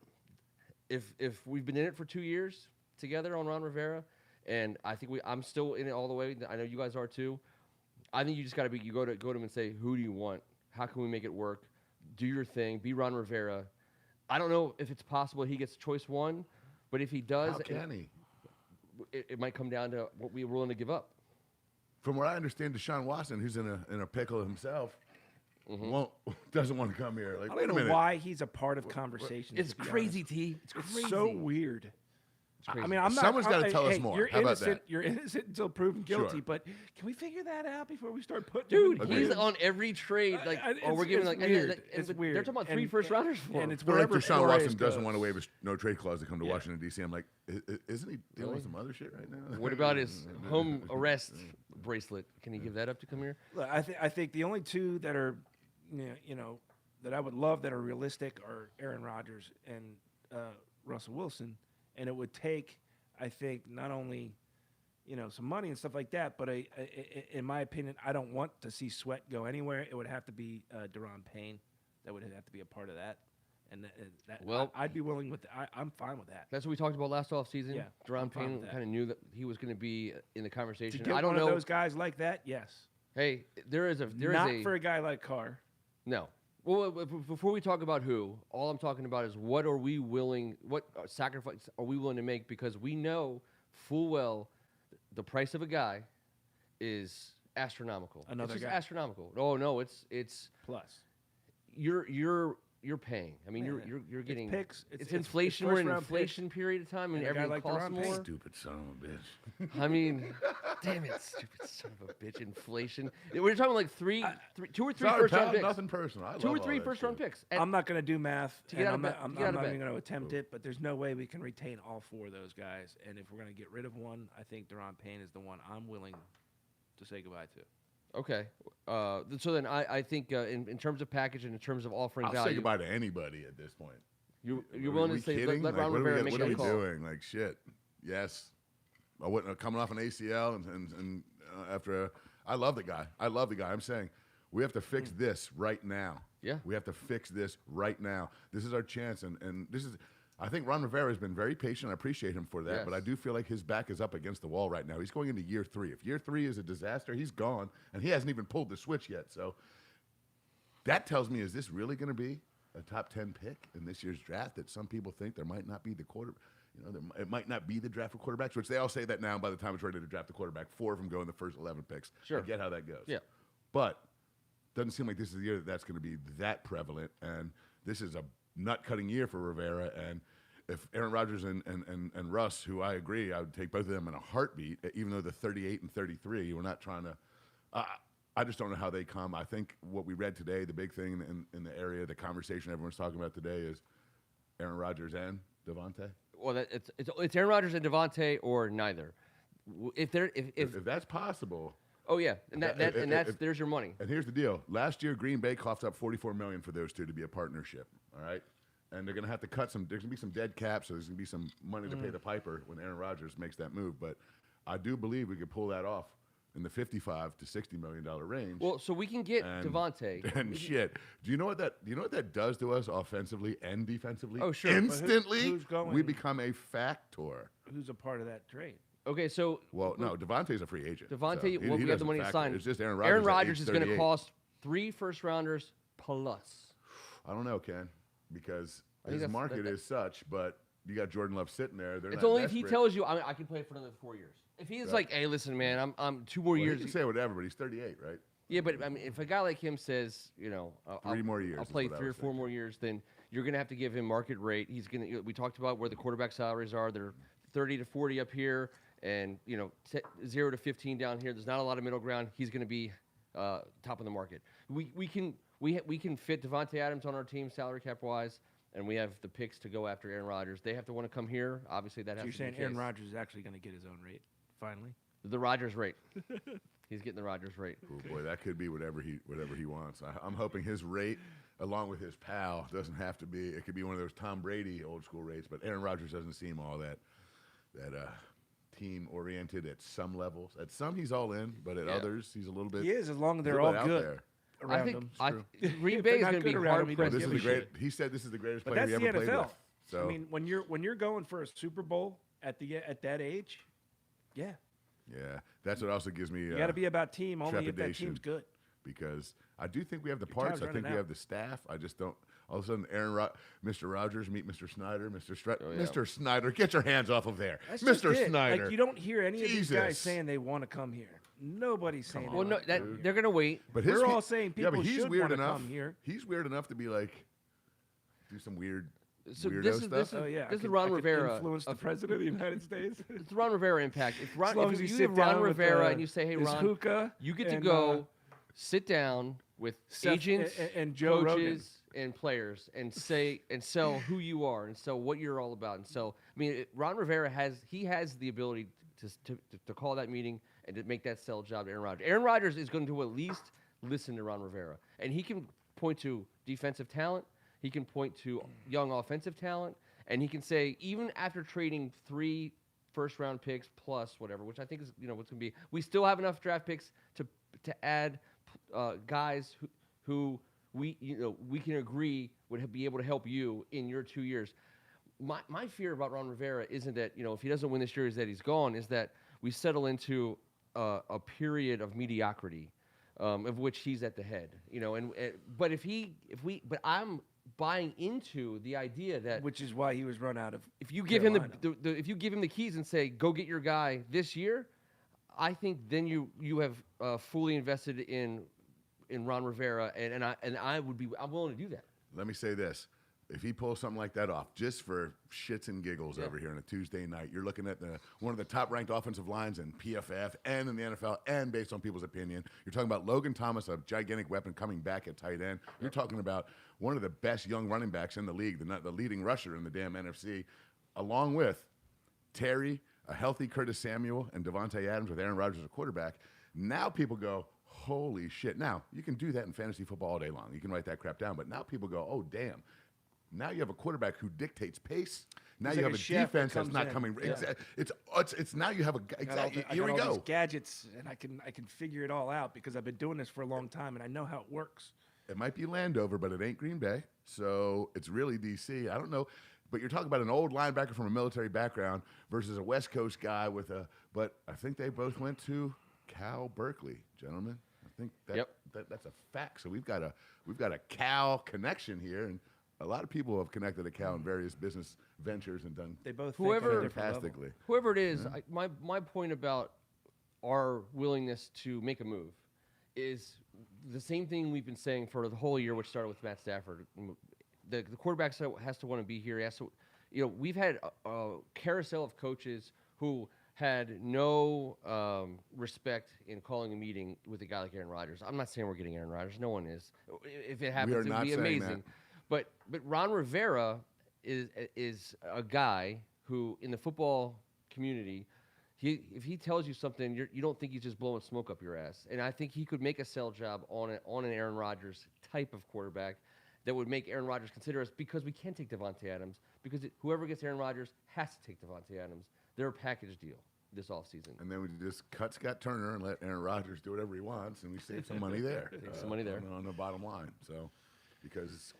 if we've been in it for 2 years together on Ron Rivera, and I think I'm still in it all the way. I know you guys are too. I think you just got to go to him and say, who do you want? How can we make it work? Do your thing. Be Ron Rivera. I don't know if it's possible he gets choice one, but if he does, how can he? It might come down to what we're willing to give up. From what I understand, Deshaun Watson, who's in a pickle himself, doesn't want to come here. Like, I wait a don't know minute. why he's a part of conversations. It's crazy, T. It's crazy. It's so weird. Crazy. I mean, I'm not. Someone's got to tell us more. You're How about innocent. that? You're innocent until proven guilty. Sure. But can we figure that out before we start putting? Dude, him in he's the on every trade. we're giving weird. It's They're weird. talking about And- 3 first rounders for him. and it's But like wherever Deshaun Flores Watson doesn't goes. want to waive his no trade clause to come to Yeah. Washington, D.C. I'm like, isn't he dealing with some other shit right now? What about his home arrest bracelet? Can he give that up to come here? Look, I think the only two that are, that I would love that are realistic are Aaron Rodgers and Russell Wilson, and it would take, I think, not only, some money and stuff like that, but in my opinion, I don't want to see Sweat go anywhere. It would have to be Deron Payne. That would have to be a part of that. And that Well, I'd be willing with. I'm fine with that. That's what we talked about last offseason. Yeah, Deron I'm fine Payne with that. kind of knew that he was going to be in the To conversation. get I don't one know. of those guys like that, yes. Hey, there is Not for a guy like Carr. No. Well, before we talk about who, all I'm talking about is what sacrifice are we willing to make, because we know full well the price of a guy is astronomical. Another it's just guy. astronomical. Oh no, it's Plus. you're paying. I mean, Yeah. you're getting picks. It's inflation. We're in an inflation period of time, and And a guy everything like costs Deron Payne. more. Stupid son of a bitch. I mean, damn it, stupid son of a bitch! Inflation. We're talking like two or three Sorry, first round pal, picks. nothing personal. I Two love or all three that first round shit. picks. And I'm not going to do math. To get and out I'm of not, bed- I'm, to get out I'm of not bed. even going to attempt it, but there's no way we can retain all four of those guys. And if we're going to get rid of one, I think Deron Payne is the one I'm willing to say goodbye to. Okay. So then I think in terms of package and in terms of offering I'll value, say goodbye to anybody at this point. you're Are willing we to say kidding? let Like, Ron what are we Rivera gonna- make what that are we call. doing? Like, shit. Yes. I wouldn't coming off an ACL and after I love the guy. I'm saying we have to fix this right now. Yeah. We have to fix this right now. This is our chance, and this is. I think Ron Rivera has been very patient. I appreciate him for that, Yes. but I do feel like his back is up against the wall right now. He's going into year 3. If year 3 is a disaster, he's gone, and he hasn't even pulled the switch yet. So that tells me, is this really going to be a top 10 pick in this year's draft? That some people think there might not be the quarter. It might not be the draft for quarterbacks, which they all say that now. By the time it's ready to draft the quarterback, 4 of them go in the first 11 picks. Sure. I get how that goes. Yeah. But doesn't seem like this is the year that's going to be that prevalent. And this is a nut-cutting year for Rivera. And if Aaron Rodgers and Russ, who I agree, I would take both of them in a heartbeat, even though they're 38 and 33, we're not trying to I just don't know how they come. I think what we read today, the big thing in the area, the conversation everyone's talking about today is Aaron Rodgers and Devontae. Well, it's Aaron Rodgers and Devontae or neither. If that's possible. Oh yeah, and there's your money. And here's the deal: last year, Green Bay coughed up $44 million for those two to be a partnership. All right, and they're going to have to cut some. There's going to be some dead cap, so there's going to be some money to pay the piper when Aaron Rodgers makes that move. But I do believe we could pull that off in the $55 to $60 million range. Well, so we can get Devontae. And shit, do you know what that does to us offensively and defensively? Oh, sure. Instantly, who's going? we become a factor. Who's a part of that trade? Okay, so Well, no, Devontae's a free agent. Devontae, so he we have the doesn't money to factor. sign. It's just Aaron Rodgers. Aaron at Rodgers age is going to 38. cost 3 first rounders plus. I don't know, Ken, because I think his that's- market that- is such, but you got Jordan Love sitting there. They're It's not only if he desperate. tells you I can play for another 4 years. If he's Right. like, hey, listen, man, I'm 2 more Well, years. He can say whatever, but he's 38, right? Yeah, but I mean, if a guy like him says, Three more years I'll is play what I 3 or was 4 more years, then you're going to have to give him market rate. He's going to. We talked about where the quarterback salaries are. They're 30 to 40 up here, and 0 to 15 down here. There's not a lot of middle ground. He's going to be top of the market. We can fit Devontae Adams on our team salary cap wise, and we have the picks to go after Aaron Rodgers. They have to want to come here. Obviously, that So has you're to be saying the Aaron case. Rodgers is actually going to get his own rate finally? The Rodgers rate. He's getting the Rodgers rate. Oh boy, that could be whatever he wants. I'm hoping his rate, along with his pal, doesn't have to be. It could be one of those Tom Brady old school rates. But Aaron Rodgers doesn't seem all that team oriented at some levels. At some, he's all in, but at others, he's a little bit. He is, as long as a they're little all bit out good there. around I think him. It's true. Green If Bay they're is not going to be good around hard him, he pressed. doesn't This is give the a great. shit. He said this is the greatest But player that's he the ever played NFL. with. So I mean, when you're going for a Super Bowl at that age, yeah, yeah, that's what also gives me. you got to be about team only if that trepidation. team's good. Because I do think we have the Your parts. time's I think running we out. have the staff. I just don't. All of a sudden, Mr. Rogers meet Mr. Snyder. Oh, yeah. Mr. Snyder, get your hands off of there, That's just Mr. it. Snyder. Like, you don't hear any of these guys Jesus. saying they want to come here. Nobody's saying. Come they Well, on. no, wanna come here. they're going to wait. But We're pe- all saying yeah, but people he's should weird wanna enough. come here. He's weird enough to be like, do some weird, So weirdo this is stuff. this is Oh yeah, this is I Ron could Rivera. influence the president of the United States. It's Ron Rivera impact. If As long as if you you sit have Ron down with, Rivera and you say, "Hey, his Ron, hookah you get to and, go sit down with Seth- agents, and Joe Rogan. coaches, and players, and say and sell who you are and sell what you're all about." And so, I mean, Ron Rivera has the ability to call that meeting and to make that sell job to Aaron Rodgers. Aaron Rodgers is going to at least listen to Ron Rivera, and he can point to defensive talent. He can point to young offensive talent, and he can say, even after trading 3 first-round picks plus whatever, which I think is what's going to be, we still have enough draft picks to add guys who we can agree would be able to help you in your 2 years. My fear about Ron Rivera isn't that if he doesn't win this year, is that he's gone. Is that we settle into a period of mediocrity, of which he's at the head. But I'm buying into the idea that Which is why he was run out of. if you give him Carolina. if you give him the keys and say go get your guy this year, I think then you have fully invested in Ron Rivera, and I'm willing to do that. Let me say this. If he pulls something like that off, just for shits and giggles over here on a Tuesday night, you're looking at one of the top-ranked offensive lines in PFF and in the NFL, and based on people's opinion. You're talking about Logan Thomas, a gigantic weapon coming back at tight end. You're talking about one of the best young running backs in the league, the leading rusher in the damn NFC, along with Terry, a healthy Curtis Samuel, and Devontae Adams with Aaron Rodgers as quarterback. Now people go, holy shit. Now, you can do that in fantasy football all day long. You can write that crap down. But now people go, oh, damn. Now you have a quarterback who dictates pace. Now He's you like have a a chef that defense that's comes not in. coming. Yeah. It's now you have a exactly. I Here got we all these go. gadgets, and I can figure it all out because I've been doing this for a long time, and I know how it works. It might be Landover, but it ain't Green Bay. So it's really DC. I don't know. But you're talking about an old linebacker from a military background versus a West Coast guy with a. But I think they both went to Cal Berkeley, gentlemen. I think that's a fact. So we've got a Cal connection here, and a lot of people have connected to Cal in various business ventures and done They both Whoever- think at a different level. fantastically. Whoever it is, my point about our willingness to make a move is the same thing we've been saying for the whole year, which started with Matt Stafford. The quarterback has to want to be here. He has to, we've had a carousel of coaches who had no respect in calling a meeting with a guy like Aaron Rodgers. I'm not saying we're getting Aaron Rodgers. No one is. If it happens, are it would not be saying amazing. But Ron Rivera is a guy who, in the football community, if he tells you something, you don't think he's just blowing smoke up your ass. And I think he could make a sell job on an Aaron Rodgers type of quarterback that would make Aaron Rodgers consider us, because we can't take Devontae Adams, because whoever gets Aaron Rodgers has to take Devontae Adams. They're a package deal this offseason. And then we just cut Scott Turner and let Aaron Rodgers do whatever he wants, and we save some money there. Save some money there. on the bottom line. So, because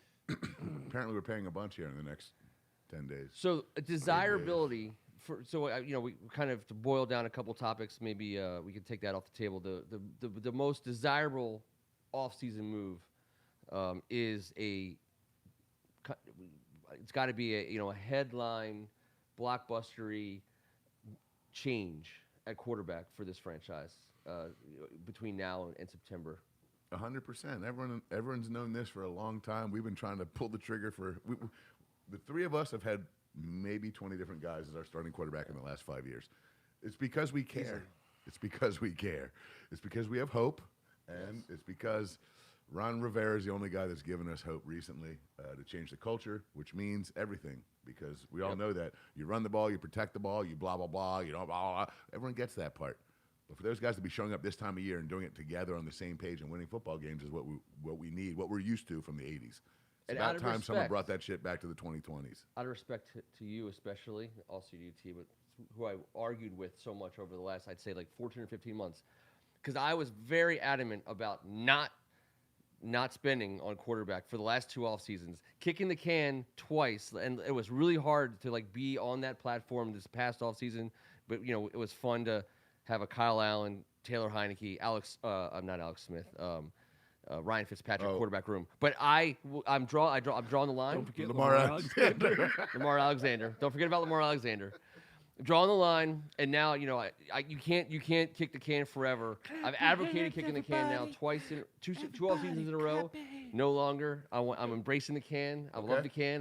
apparently we're paying a bunch here in the next 10 days. So a desirability we kind of, to boil down a couple topics, maybe we could take that off the table. The most desirable offseason move is it's got to be a headline blockbustery change at quarterback for this franchise between now and September. 100%. Everyone's known this for a long time. We've been trying to pull the trigger the three of us have had maybe 20 different guys as our starting quarterback in the last 5 years. It's because we care. It's because we care. It's because we have hope, And it's because Ron Rivera is the only guy that's given us hope recently to change the culture, which means everything. Because we all know that you run the ball, you protect the ball, you blah, blah, blah, you know, blah, blah, blah. Everyone gets that part. But for those guys to be showing up this time of year and doing it together on the same page and winning football games is what we need, what we're used to from the 80s. It's And about out of time someone respect- brought that shit back to the 2020s. Out of respect to you especially, also to you, T, but who I argued with so much over the last, I'd say, like 14 or 15 months, because I was very adamant about not spending on quarterback for the last 2 off seasons, kicking the can twice, and it was really hard to like be on that platform this past off season. But you know, it was fun to have a Kyle Allen, Taylor Heineke, I'm not Alex Smith, Ryan Fitzpatrick quarterback room. But I'm drawing the line. Don't forget Lamar Alexander. Lamar Alexander. Don't forget about Lamar Alexander. Drawing the line, and now you know you can't kick the can forever. I've advocated kicking the can now two off seasons in a row. No longer. I'm embracing the can. I love the can.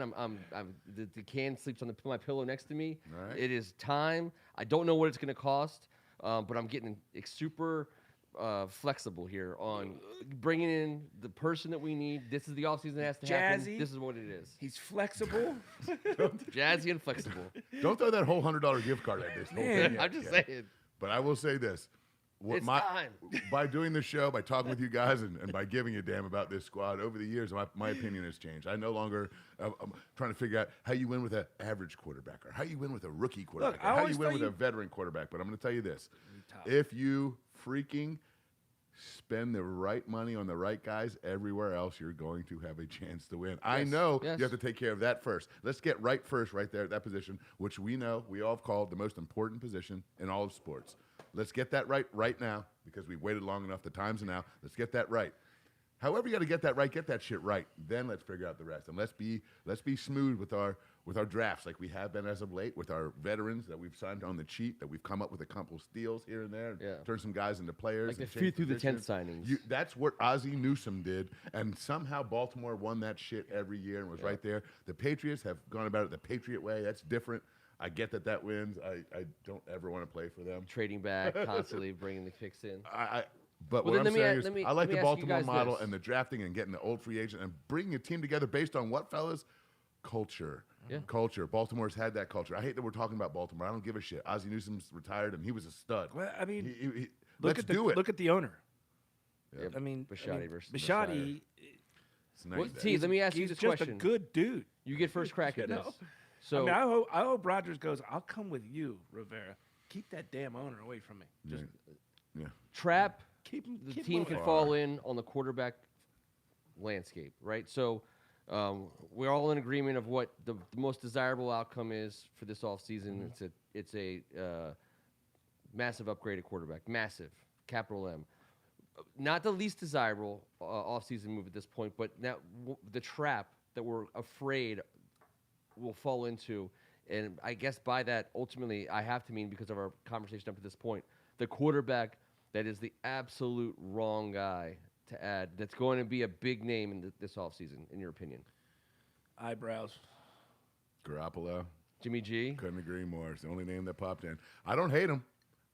The can sleeps on my pillow next to me. Right. It is time. I don't know what it's going to cost, but I'm getting super flexible here on bringing in the person that we need. This is the offseason that has to happen. Jazzy. This is what it is. He's flexible. Jazzy and flexible. Don't throw that whole $100 gift card at this whole thing yet. I'm just saying. But I will say this. It's time. By doing this show, by talking with you guys, and by giving a damn about this squad, over the years, my opinion has changed. I no longer I'm trying to figure out how you win with an average quarterback, or how you win with a rookie quarterback, I or how always you win tell with a you- veteran quarterback. But I'm going to tell you this. Tough. If you freaking spend the right money on the right guys, everywhere else you're going to have a chance to win. I know yes. you have to take care of that first. Let's get right first right there at that position, which we know we all have called the most important position in all of sports. Let's get that right now, because we've waited long enough. The time's now. Let's get that right. However you got to get that right, get that shit right. Then let's figure out the rest. And let's be smooth with our drafts, like we have been as of late, with our veterans that we've signed on the cheap, that we've come up with a couple steals here and there, Yeah. turn some guys into players. Like the and few change through the 10th positions. signings. That's what Ozzie Newsome did, and somehow Baltimore won that shit every year and was right there. The Patriots have gone about it the Patriot way. That's different. I get that wins. I don't ever want to play for them. Trading back, constantly bringing the picks in. But Well, what then I'm saying is, let me I like the ask you Baltimore guys model this. and the drafting and getting the old free agent and bringing a team together based on what, fellas? Culture. Yeah. Culture. Baltimore's had that culture. I hate that we're talking about Baltimore. I don't give a shit. Ozzie Newsome's retired and he was a stud. Well, I mean, Let's do it. Look at the owner. Yeah. I mean, Bisciotti versus Bisciotti. It's nice Well, day. T, let me ask you He's this just question. a good dude. You get first crack at You this. know? So I mean, I hope Rogers goes, I'll come with you, Rivera. Keep that damn owner away from me. Just Yeah. trap. keep him. The keep team him can away. fall in on the quarterback landscape, right? So we're all in agreement of what the most desirable outcome is for this offseason. It's a massive upgrade at quarterback, massive, capital M. Not the least desirable offseason move at this point, but now the trap that we're afraid will fall into, and I guess by that, ultimately, I have to mean, because of our conversation up to this point, the quarterback that is the absolute wrong guy to add, that's going to be a big name in this offseason, in your opinion. Eyebrows. Garoppolo. Jimmy G? Couldn't agree more. It's the only name that popped in. I don't hate him.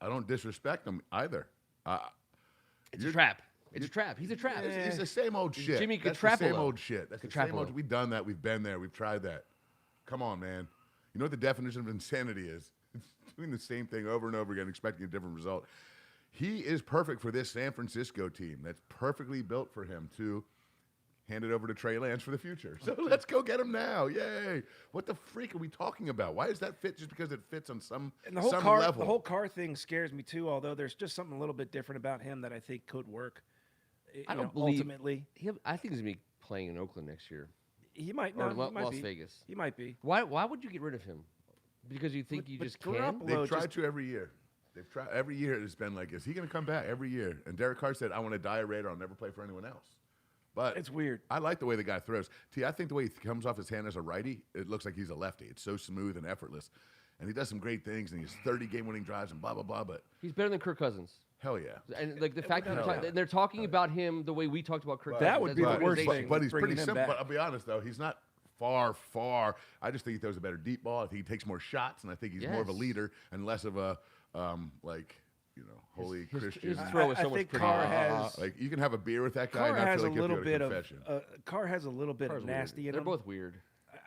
I don't disrespect him either. It's a trap. It's a trap. He's a trap. It's the same old shit. Jimmy That's the same Catrapolo. old shit. That's the same Catrapolo. old. We've done that. We've been there. We've tried that. Come on, man. You know what the definition of insanity is? It's doing the same thing over and over again, expecting a different result. He is perfect for this San Francisco team. That's perfectly built for him to hand it over to Trey Lance for the future. So let's go get him now. Yay. What the freak are we talking about? Why does that fit just because it fits on some And the whole some car, level? the whole car thing scares me too. Although there's just something a little bit different about him that I think could work. I don't believe. Ultimately, I think he's going to be playing in Oakland next year. he might. Or No, he might Las be. Vegas. He might be. Why would you get rid of him? Because you think you but just can? Garoppolo- They've Well, tried just- to every year. They've tried every year. It's been like, is he going to come back every year? And Derek Carr said, "I want to die a Raider. I'll never play for anyone else." But It's weird. I like the way the guy throws. I think the way he comes off his hand as a righty, it looks like he's a lefty. It's so smooth and effortless, and he does some great things. And he's 30 game-winning drives and blah blah blah. But He's better than Kirk Cousins. hell yeah. And like the fact that Hell yeah. they're talking about him the way we talked about Kirk That Cousins. would as be an the worst organization. thing. But he's bringing pretty him simple. back. But I'll be honest though, he's not far. I just think he throws a better deep ball. I think he takes more shots, and I think he's more of a Yes. leader and less of a holy his Christian. throw is I so much think prettier. Carr has Like you can have a beer with that guy Carr and I has feel a like you have little to go to bit confession. of Carr has a little bit Carr's of weird. nasty in They're him. both weird.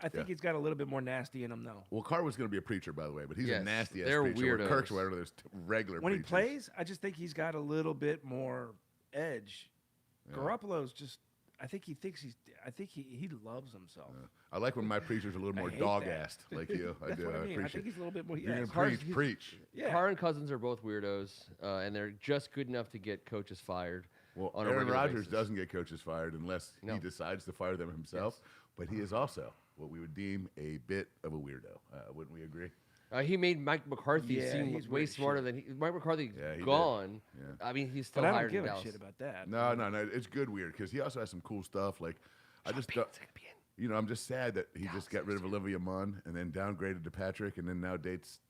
I think Yeah. he's got a little bit more nasty in him though. Well, Carr was going to be a preacher, by the way, but he's a Yes, nasty ass they're preacher. Where Kirk's weirdos. one of those regular When he preachers. plays, I just think he's got a little bit more edge. Yeah. Garoppolo's just. I think he loves himself. I like when my preachers are a little I more hate dog-assed, like you. I That's do. what I I mean. I appreciate think he's a little bit more. You're Yeah, going to Carr's- preach. yeah. Carr and Cousins are both weirdos, and they're just good enough to get coaches fired. Well, on a Aaron regular Rodgers basis. doesn't get coaches fired unless No. he decides to fire them himself. But he is also what we would deem a bit of a weirdo. Wouldn't we agree? He made Mike McCarthy Yeah, seem he's way weird as smarter shit. than Mike McCarthy. Yeah, he did. Gone. Yeah. I mean, he's still But I hired don't in give a Dallas. shit about that. No. It's good weird because he also has some cool stuff. Like, I just don't. I'm just sad that he just got rid of Olivia Munn and then downgraded to Patrick and then now dates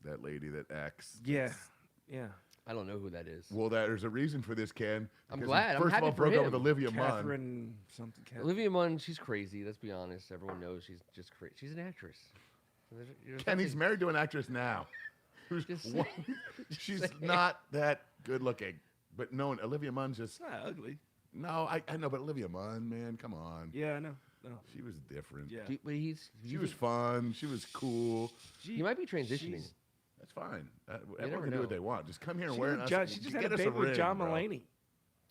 that lady that acts. Yeah, yeah. I don't know who that is. Well, there's a reason for this, Ken. I'm because glad. He I'm first happy of all, for broke up him. with Olivia Munn. Catherine something. Olivia Munn, she's crazy. Let's be honest. Everyone knows she's just crazy. She's an actress. There's Ken, he's nothing- married to an actress now. Who's Just one- saying. she's saying. not that good looking. But no, Olivia Munn's just. It's not ugly. No, I know, but Olivia Munn, man, come on. Yeah, I know. No. She was different. Yeah. But She was fun. She was cool. He might be transitioning. she's- That's fine. never Everyone can do know. what they want. Just come here and She, wear had it. a jo- she just had a baby with John Mulaney.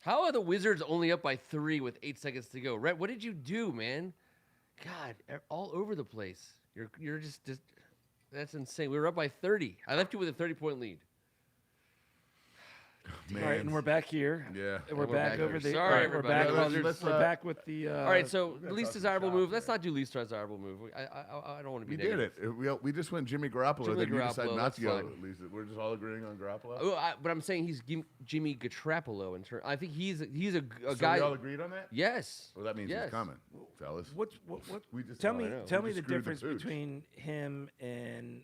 How are the Wizards only up by 3 with 8 seconds to go? Rhett, what did you do, man? God, all over the place. You're just that's insane. We were up by 30. I left you with a 30-point lead. Man. All right, and we're back here. Yeah. And we're And we're back back over here. the. Sorry, all right, everybody. We're back, Let's- we're back with the. All right, so we're gonna least talk some desirable shop move. here. Let's not do least desirable move. I don't want to be We did negative. it. We just went Jimmy Garoppolo. Jimmy then you decided Garoppolo, not to go. that's At least we're just all agreeing on Garoppolo. But I'm saying he's Jimmy Garoppolo in turn. I think he's a So guy. we all agreed on that? Yes. Well, that means yes. he's coming, fellas. What? We just Tell I me. know. Tell We me the just screwed difference pooch. between him and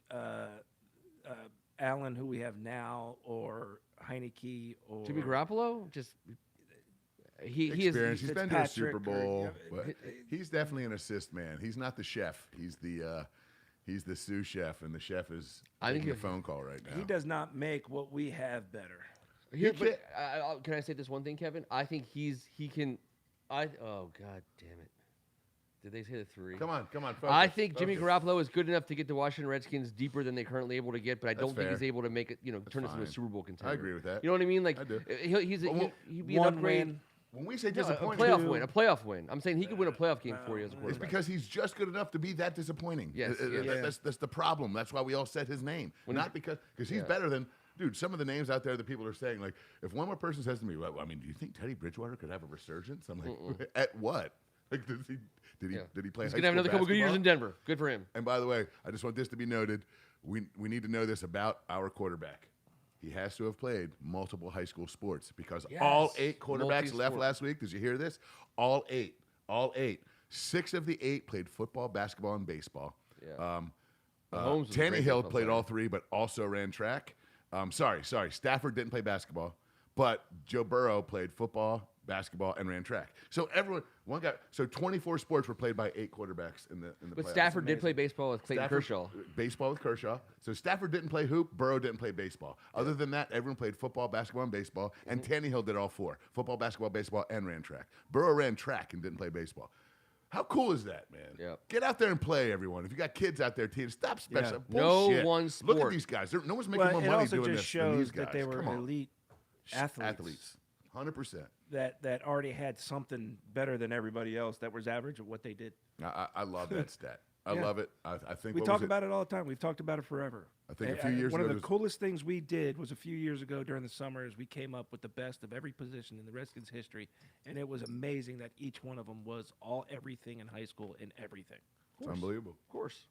Allen, who we have now, or Heineke, or Jimmy Garoppolo just he is Experience. He's been to a Super Fitzpatrick or- Bowl, yeah, but he's definitely an assist man. He's not the chef. He's the sous chef, and the chef is I think making a if- phone call right now. He does not make what we have better. Here, He but, can I say this one thing, Kevin? I think he can. Oh God damn it! Did they say the 3? Come on. Focus, I think Jimmy focus. Garoppolo is good enough to get the Washington Redskins deeper than they're currently able to get, but I That's don't think he's fair. able to make it. Turn this into a fine. Super Bowl contender. I agree with that. You know what I mean? Like I do. he'd Well, be an One upgrade. win. When we say No, a disappointing, playoff win. I'm saying he could win a playoff game for you as a it's quarterback. because he's just good enough to be that disappointing. Yes, yes. That's the problem. That's why we all said his name. Not because he's Yeah. better than dude. Some of the names out there that people are saying, like, if one more person says to me, "Well, I mean, do you think Teddy Bridgewater could have a resurgence?" I'm like, "At what? Like, did he play? He's high gonna have school another couple good years basketball? in Denver. Good for him. And by the way, I just want this to be noted. We need to know this about our quarterback. He has to have played multiple high school sports because all Yes. 8 quarterbacks left Multi-sport. last week. Did you hear this? All 8. 6 of the 8 played football, basketball, and baseball. Yeah. Mahomes was a great Tannehill baseball played player. all 3, but also ran track. Sorry. Stafford didn't play basketball, but Joe Burrow played football, basketball, and ran track. So so 24 sports were played by 8 quarterbacks in the But playoffs. Stafford did play baseball with Clayton Stafford- Kershaw. Baseball with Kershaw. So Stafford didn't play hoop. Burrow didn't play baseball. Other than that, everyone played football, basketball, and baseball. And Tannehill did all 4: football, basketball, baseball, and ran track. Burrow ran track and didn't play baseball. How cool is that, man? Yep. Get out there and play, everyone. If you got kids out there, teams, stop special Yeah. No bullshit. one Look sport. at these guys. No one's making Well, more it money also doing just this than these shows guys. that they were Come on. elite athletes. 100%. that already had something better than everybody else that was average at what they did. I love that stat. I Yeah. love it. I think We what talk was it? about it all the time. We've talked about it forever. I think a few years one ago of the there's- coolest things we did was a few years ago during the summer is we came up with the best of every position in the Redskins history, and it was amazing that each one of them was everything in high school in everything. It's unbelievable. Of course.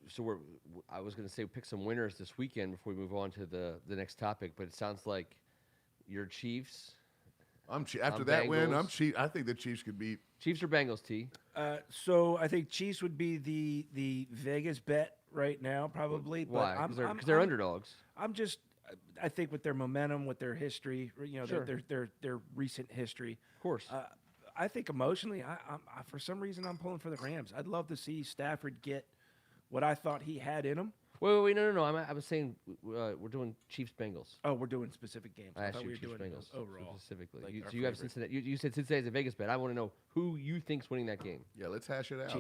So I was going to say pick some winners this weekend before we move on to the next topic, but it sounds like your Chiefs. After that win, Bengals. I think the Chiefs could beat. Chiefs or Bengals, T? So I think Chiefs would be the Vegas bet right now, probably. Why? But Because they're underdogs. I think with their momentum, with their history, Sure. their recent history. Of course. I think emotionally, I for some reason I'm pulling for the Rams. I'd love to see Stafford get what I thought he had in him. Wait, no. I was saying we're doing Chiefs Bengals. Oh, we're doing specific games. I asked thought you we were Chiefs doing Bengals overall. specifically. like You, our so you have favorite. Cincinnati. You said Cincinnati's a Vegas bet. I want to know who you think's winning that game. Yeah, let's hash it out.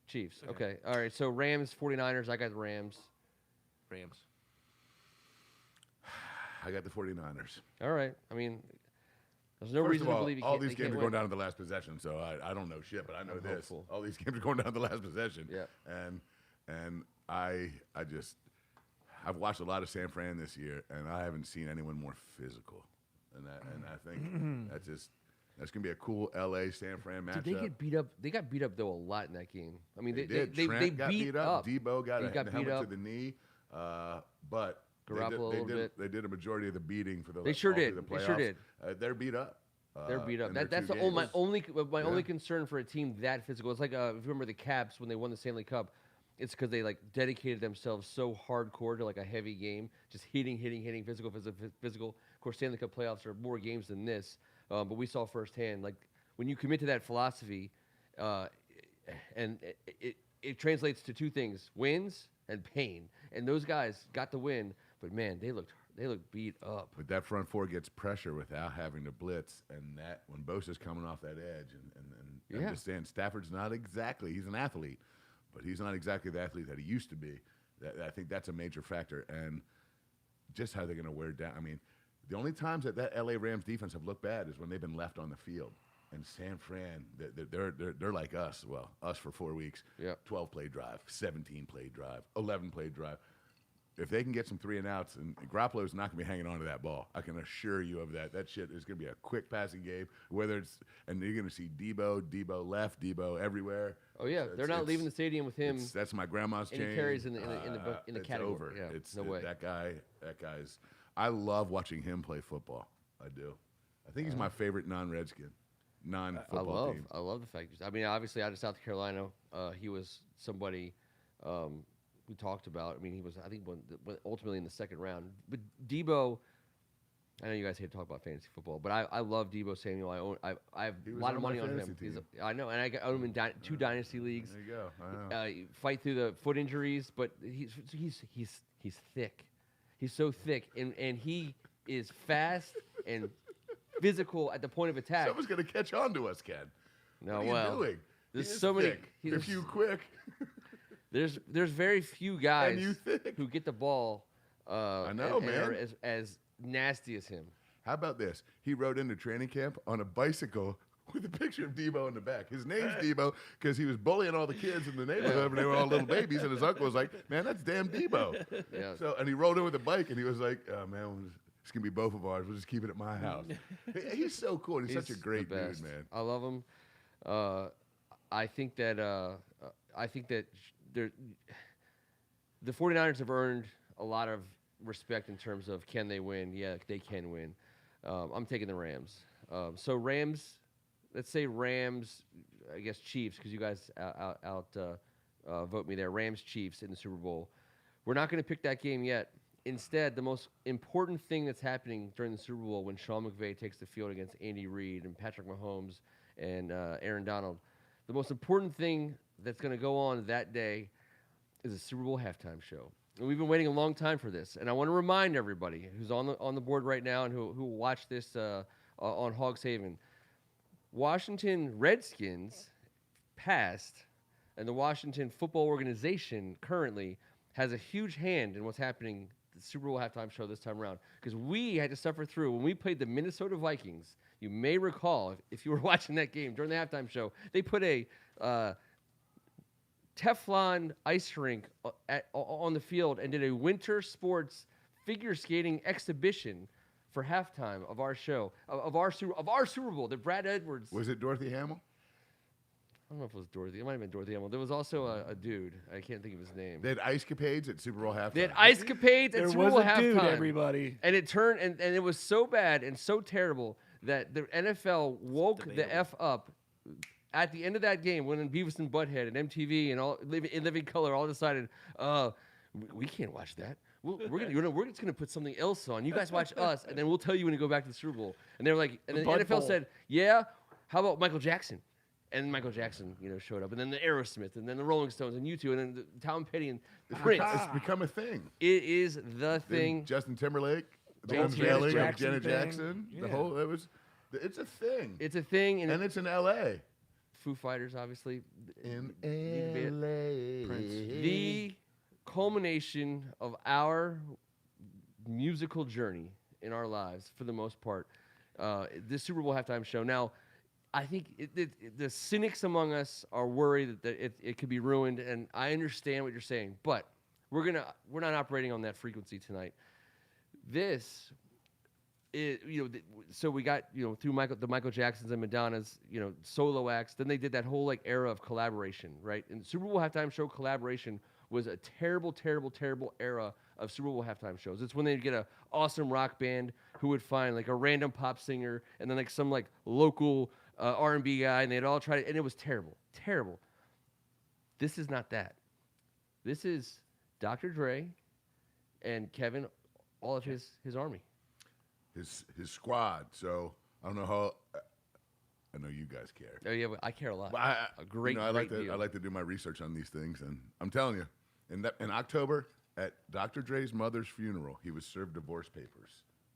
Chiefs. Okay. All right. So Rams, 49ers. I got the Rams. Rams. I got the 49ers. All right. I mean, there's no First reason of all, to believe you all can't, these they games can't are win. going down to the last possession, so I don't know shit, but I know I'm this. hopeful. All these games are going down to the last possession. Yeah. And I've watched a lot of San Fran this year, and I haven't seen anyone more physical. And I think that's gonna be a cool LA San Fran matchup. Did they get beat up? They got beat up though a lot in that game. I mean, They they did. Trent they got beat up. Debo got He a got beat helmet up. to the knee, but Garoppolo a little bit. They did a majority of the beating for the. They sure all through did. The They sure playoffs. did. They're beat up. They're beat up. in their That's two my games. only concern for a team that physical. It's like if you remember the Caps when they won the Stanley Cup, it's because they like dedicated themselves so hardcore to like a heavy game, just hitting, physical. Of course, Stanley Cup playoffs are more games than this, but we saw firsthand like when you commit to that philosophy, and it translates to two things: wins and pain. And those guys got the win, but man, they looked beat up. But that front four gets pressure without having to blitz, and that when Bosa's coming off that edge, and I'm just saying, Stafford's not exactly. He's an athlete, but he's not exactly the athlete that he used to be. I think that's a major factor, and just how they're going to wear down. I mean, the only times that LA Rams defense have looked bad is when they've been left on the field. And San Fran, they're like us. Well, us for 4 weeks. Yeah. 12-play drive, 17-play drive, 11-play drive. If they can get some 3-and-outs, and Garoppolo's not going to be hanging on to that ball, I can assure you of that. That shit is going to be a quick passing game. And you're going to see Debo left, Debo everywhere. Oh yeah, So they're not leaving the stadium with him. That's my grandma's And chain. he carries in the It's category. over. Yeah, no way. That guy's. I love watching him play football. I do. I think he's my favorite non-Redskin, non-football team. I love the fact. I mean, obviously, out of South Carolina, he was somebody we talked about. I mean, he was, I think, ultimately in the second round. But Debo, I know you guys hate to talk about fantasy football, but I love Debo Samuel. I have He a was lot on of my money on him. fantasy team. I know, and I own him in two dynasty leagues. There you go. I know. Fight through the foot injuries, but he's thick. He's so thick, and he is fast and physical at the point of attack. Someone's going to catch on to us, Ken. No, What are well, you doing? there's He is so many- thick. he's- If you quick, There's very few guys and you thick. who get the ball. I know, and are man. as nasty as him. How about this? He rode into training camp on a bicycle with a picture of Debo in the back. His name's Debo because he was bullying all the kids in the neighborhood when they were all little babies, and his uncle was like, "Man, that's damn Debo." Yeah. So, and he rode in with a bike, and he was like, "Oh man, it's gonna be both of ours. We'll just keep it at my house." He's so cool. He's such a great the dude, best. man. I love him. I think that the 49ers have earned a lot of respect in terms of can they win? Yeah, they can win. I'm taking the Rams. So Rams, let's say Rams, I guess Chiefs, because you guys vote me there. Rams, Chiefs in the Super Bowl. We're not going to pick that game yet. Instead, the most important thing that's happening during the Super Bowl when Sean McVay takes the field against Andy Reid and Patrick Mahomes and Aaron Donald, the most important thing that's going to go on that day is a Super Bowl halftime show. And we've been waiting a long time for this. And I want to remind everybody who's on the board right now and who will watch this on Hogs Haven, Washington Redskins past and the Washington Football Organization currently has a huge hand in what's happening at the Super Bowl halftime show this time around. Because we had to suffer through when we played the Minnesota Vikings. You may recall, if you were watching that game during the halftime show, they put a Teflon ice rink on the field and did a winter sports figure skating exhibition for halftime of our show, of our Super Bowl, that Brad Edwards. Was it Dorothy Hamill? I don't know if it was Dorothy. It might have been Dorothy Hamill. There was also a dude. I can't think of his name. They had ice capades at Super Bowl halftime. They had ice capades at There Super was Bowl a dude, halftime. everybody. And it turned, and it was so bad and so terrible that the NFL woke the debatable. F up at the end of that game when Beavis and Butthead and MTV and all in Living Color all decided, we can't watch that. We're just gonna put something else on. You guys watch us, and then we'll tell you when to go back to the Super Bowl. And they were like, and then the Bud NFL Bowl. said, yeah, how about Michael Jackson? And Michael Jackson, showed up, and then the Aerosmith, and then the Rolling Stones, and U2, and then the Tom Petty and Prince. It's become a thing. It is the thing. Then Justin Timberlake, the Janet unveiling of Jackson Janet thing. Jackson. Yeah. The whole it's a thing. It's a thing, And it's in L.A. Foo Fighters, obviously. In L.A. Prince. The culmination of our musical journey in our lives, for the most part, this Super Bowl halftime show. Now, I think the cynics among us are worried that it could be ruined, and I understand what you're saying, but we're not operating on that frequency tonight. This is, so we got through the Michael Jacksons and Madonnas, solo acts. Then they did that whole era of collaboration, right? And Super Bowl halftime show collaboration was a terrible, terrible, terrible era of Super Bowl halftime shows. It's when they'd get an awesome rock band who would find a random pop singer and then some local R&B guy, and they'd all try to, and it was terrible, terrible. This is not that. This is Dr. Dre and Kevin, all of his army. His squad. So I don't know how. I know you guys care. Oh yeah, I care a lot. But A great I like deal. to do my research on these things, and I'm telling you, in October at Dr. Dre's mother's funeral, he was served divorce papers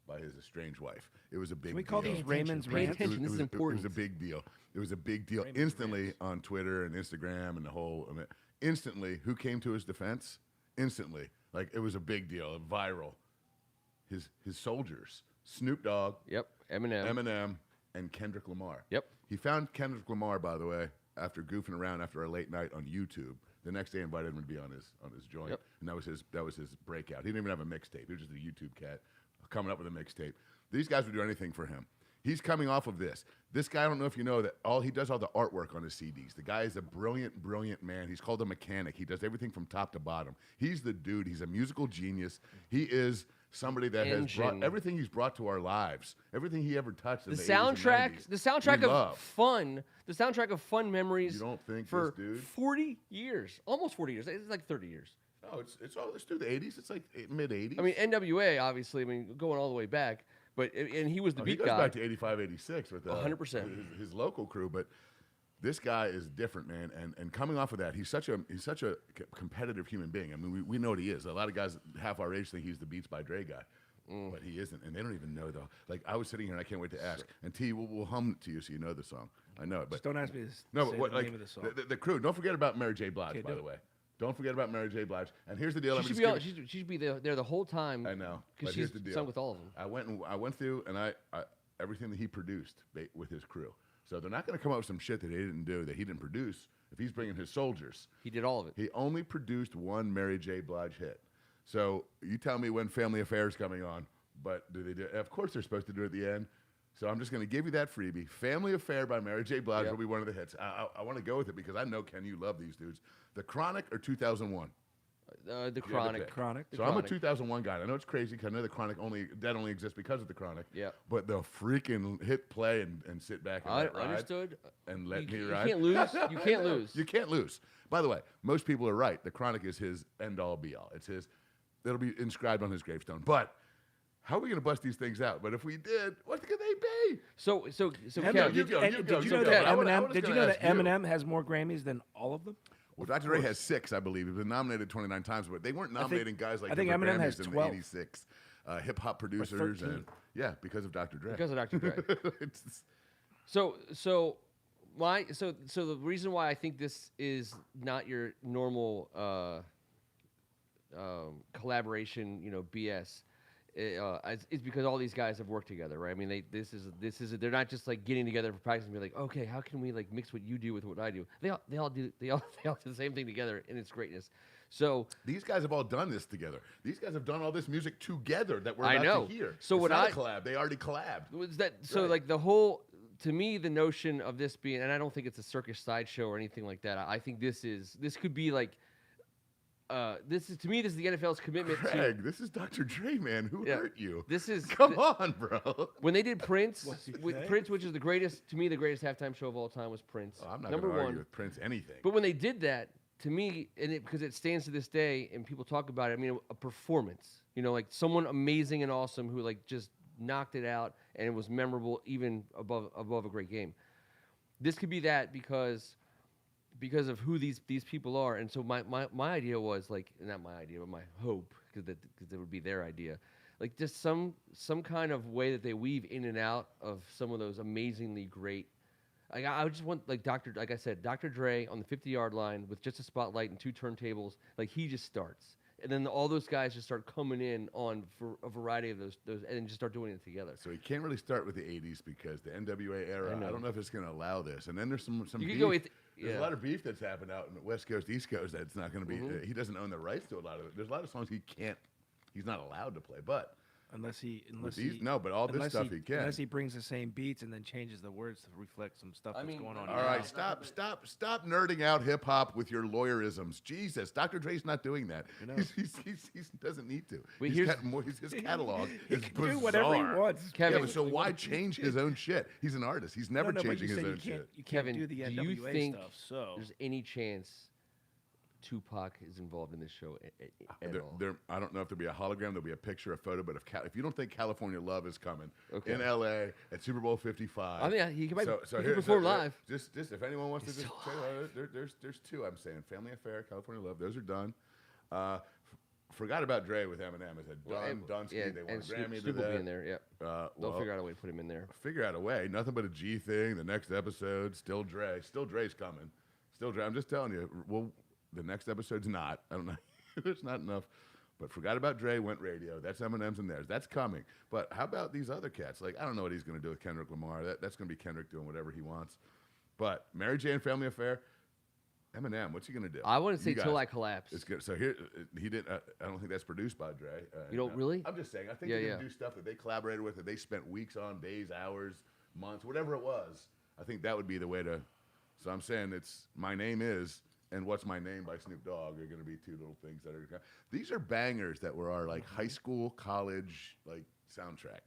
by his estranged wife. It was a big Can we deal. call these Raymond's Pay rants? attention. This is important. It was a big deal. It was a big deal. Raymond's Instantly rants. on Twitter and Instagram and the whole. Instantly, who came to his defense? Instantly, it was a big deal, viral. His soldiers, Snoop Dogg, Yep, Eminem. and Kendrick Lamar. Yep. He found Kendrick Lamar, by the way, after goofing around after a late night on YouTube. The next day, invited him to be on his joint, Yep. and that was his breakout. He didn't even have a mixtape. He was just a YouTube cat coming up with a mixtape. These guys would do anything for him. He's coming off of this. This guy, I don't know if you know that he does all the artwork on his CDs. The guy is a brilliant, brilliant man. He's called a mechanic. He does everything from top to bottom. He's the dude. He's a musical genius. He is somebody that has brought Engine. everything he's brought to our lives. Everything he ever touched. In The 80s and soundtrack, 90s, the soundtrack we of love. fun, the soundtrack of fun memories. You don't think for this dude? 40 years, almost 40 years. It's 30 years. No, it's all. Let's do the '80s. It's mid '80s. I mean, NWA, obviously. Going all the way back, and he was the he beat goes guy. back to '85, '86 with 100%. his local crew. But this guy is different, man. And coming off of that, he's such a competitive human being. I mean, we know what he is. A lot of guys half our age think he's the Beats by Dre guy. But he isn't, and they don't even know though. I was sitting here, and I can't wait to ask. And T, we'll hum it to you so you know the song. I know it, but Just don't ask me to no, say but what, the name of the song. the crew. Don't forget about Mary J. Blige, Okay, by do the it. way. Don't forget about Mary J. Blige. And here's the deal. She should be there the whole time. I know, but because here's she's the deal. sung with all of them. I went through, and I everything that he produced with his crew. So they're not going to come up with some shit that he didn't do, that he didn't produce. If he's bringing his soldiers, He did all of it. he only produced one Mary J. Blige hit. So you tell me when Family Affair's coming on, but do they do? Of course they're supposed to do it at the end. So I'm just going to give you that freebie. Family Affair by Mary J. Blige Yep. will be one of the hits. I want to go with it because I know, Ken, you love these dudes. The Chronic or 2001? The Chronic. pick. Chronic. The So I'm a Chronic. 2001 guy. I know it's crazy because I know the Chronic only exists because of the Chronic. Yeah. But the freaking hit play and sit back and I let ride understood. and let me You ride. can't lose. You can't I know. lose. You can't lose. By the way, most people are right. The Chronic is his end all be all. It's his. It'll be inscribed on his gravestone. But how are we going to bust these things out? But if we did, what could they be? So Eminem, Kev, you go, and you did go, you you know go. that I was Eminem? Did you gonna know that ask you. Eminem has more Grammys than all of them? Well, Dr. Dre has 6, I believe. He's been nominated 29 times, but they weren't nominating guys like I think Gilbert Eminem Grammys has in 12. '86. Hip hop producers 13. and because of Dr. Dre. because of Dr. Dre. It's- So the reason why I think this is not your normal collaboration, BS, is because all these guys have worked together, right? I mean, they're not just getting together for practice and be like, okay, how can we mix what you do with what I do? They all do the same thing together in its greatness. So These guys have all done this together. These guys have done all this music together that we're I about know. to hear. So it's what not I- a collab. They already collabed. was that so Right. the whole, to me, the notion of this being, and I don't think it's a circus sideshow or anything like that. I think this could be this is the NFL's commitment to. Craig, this is Dr. Dre, man. Who Yeah. hurt you? This is Come on, bro. when they did Prince What's he with say? Prince, which is the greatest halftime show of all time, was Prince. Oh, I'm not number going to one. argue with Prince anything. But when they did that, to me, because it stands to this day, and people talk about it, I mean, a performance. Someone amazing and awesome who just knocked it out, and it was memorable even above a great game. this could be that because of who these people are. And so my idea was like, not my idea, but my hope, because it would be their idea, like just some kind of way that they weave in and out of some of those amazingly great. Like I would just want like like I said, Dr. Dre on the 50-yard line with just a spotlight and 2 turntables. Like he just starts, and then all those guys just start coming in on for a variety of those, and just start doing it together. So you can't really start with the '80s because the NWA era. I don't know if it's going to allow this. And then there's some You beef. could go with There's a lot of beef that's happened out in the West Coast, East Coast. That's not going to be. He doesn't own the rights to a lot of it. There's a lot of songs he's not allowed to play. But but all this stuff he can. Unless he brings the same beats and then changes the words to reflect some stuff that's going on. All right, stop stop nerding out hip hop with your lawyerisms. Jesus, Dr. Dre's not doing that. He doesn't need to. His catalog is bizarre. Do whatever he wants. Kevin, but so why change his own shit? He's an artist. He's never changing his own shit. You can't Kevin, do the NWA do you think stuff. So there's any chance Tupac is involved in this show at all? I don't know if there'll be a hologram, there'll be a picture, a photo, but if you don't think California Love is coming in LA at Super Bowl 55, I mean, he might here, perform live. Just if anyone wants to there's 2 I'm saying. Family Affair, California Love, those are done. Forgot about Dre with Eminem. It's a Dunsky. Yeah, They want and a Grammy Snoop to will be that. in there. Yep. They'll figure out a way to put him in there. Figure out a way. Nothing but a G thing. The next episode, still Dre. Still Dre's coming. Still Dre. I'm just telling you. Well, the next episode's not. I don't know. There's not enough. But forgot about Dre, went radio. That's Eminem's and theirs. That's coming. But how about these other cats? Like, I don't know what he's going to do with Kendrick Lamar. That's going to be Kendrick doing whatever he wants. But Mary J. and Family Affair, Eminem, what's he going to do? I wouldn't say Till I Collapse. It's good. So here, he didn't. I don't think that's produced by Dre. You don't really? I'm just saying. I think they're going to do stuff that they collaborated with, that they spent weeks on, days, hours, months, whatever it was. I think that would be the way to. So I'm saying My Name Is and What's My Name by Snoop Dogg are going to be 2 little things that are. These are bangers that were our like high school, college like soundtrack.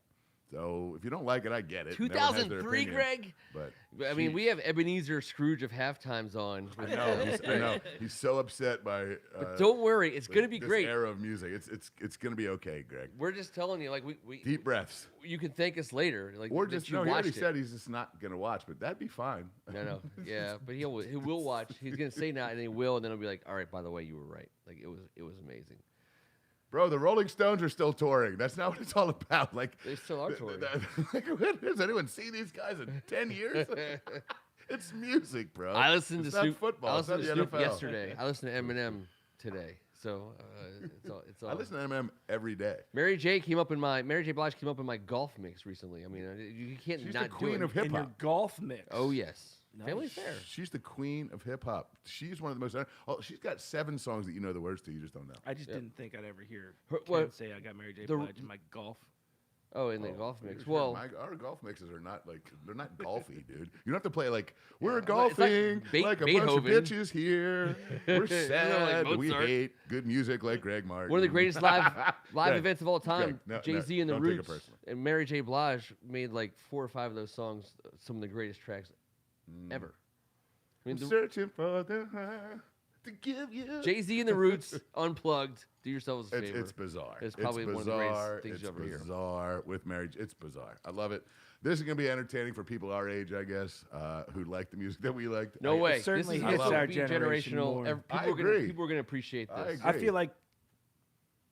So if you don't like it, I get it. 2003, Greg. But I mean, we have Ebenezer Scrooge of halftimes on. I know. He's so upset by. But don't worry, it's going to be this great. Era of music, it's going to be okay, Greg. We're just telling you, like we deep breaths. You can thank us later, like or just he already said he's just not going to watch, but that'd be fine. No, yeah, but he will watch. He's going to say now, and he will, and then he'll be like, all right, by the way, you were right. Like it was amazing. Bro, the Rolling Stones are still touring. That's not what it's all about. Like they still are touring. Has anyone seen these guys in 10 years? It's music, bro. I listened to Snoop. Football. I listened to Snoop yesterday. I listened to Eminem today. So it's all. I listen to Eminem every day. Mary J. Blige came up in my golf mix recently. I mean, you can't She's not the queen do it. of hip in your hop. golf mix. Oh yes. Nice. Family Fair. She's the queen of hip hop. She's one of the most. Oh, she's got 7 songs that you know the words to. You just don't know. I just didn't think I'd ever hear Well, Ken say I got Mary J. Blige in my golf. Oh, in the golf mix. Sure. Well, Our golf mixes are not like they're not golfy, dude. You don't have to play like we're It's golfing like like a bunch of Beethoven. bitches here. We're sad. We Mozart. hate good music like Greg Martin. one of the greatest live Greg, events of all time. Greg, no, Jay-Z and the don't take it Roots personally. and Mary J. Blige made like 4 or 5 of those songs some of the greatest tracks ever. I mean, I'm searching for the high to give you. Jay-Z and the Roots unplugged. Do yourselves a favor. It's bizarre. It's probably one of the greatest things you ever hear. It's bizarre with marriage. It's bizarre. I love it. This is going to be entertaining for people our age, I guess, who like the music that we liked. No way. certainly This is hits gonna our be generation generational. more. I agree. People are going to appreciate I this. agree. I feel like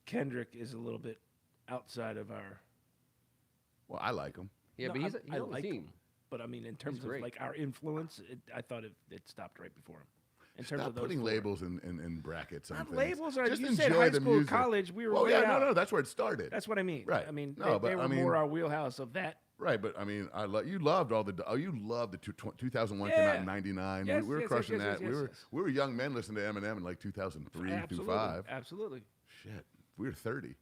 Kendrick is a little bit outside of our. Well, I like them. Yeah, No, but he's I on the like team. him. But I mean, in terms of great. like our influence, I thought it stopped right before him. In terms Stop of those putting 4. labels in brackets. On Not things. labels. Just You said enjoy high the school, music. college. We were Well, way yeah, out. no, that's where it started. That's what I mean. Right. I mean, No, they but were I mean- more our wheelhouse of that. Right, but I mean, you loved all the. Oh, you loved the 2001 came out in '99. Yes, we were yes, crushing yes, that. yes, yes. We were young men listening to Eminem in like 2003 through 5. Absolutely. Shit, we were 30.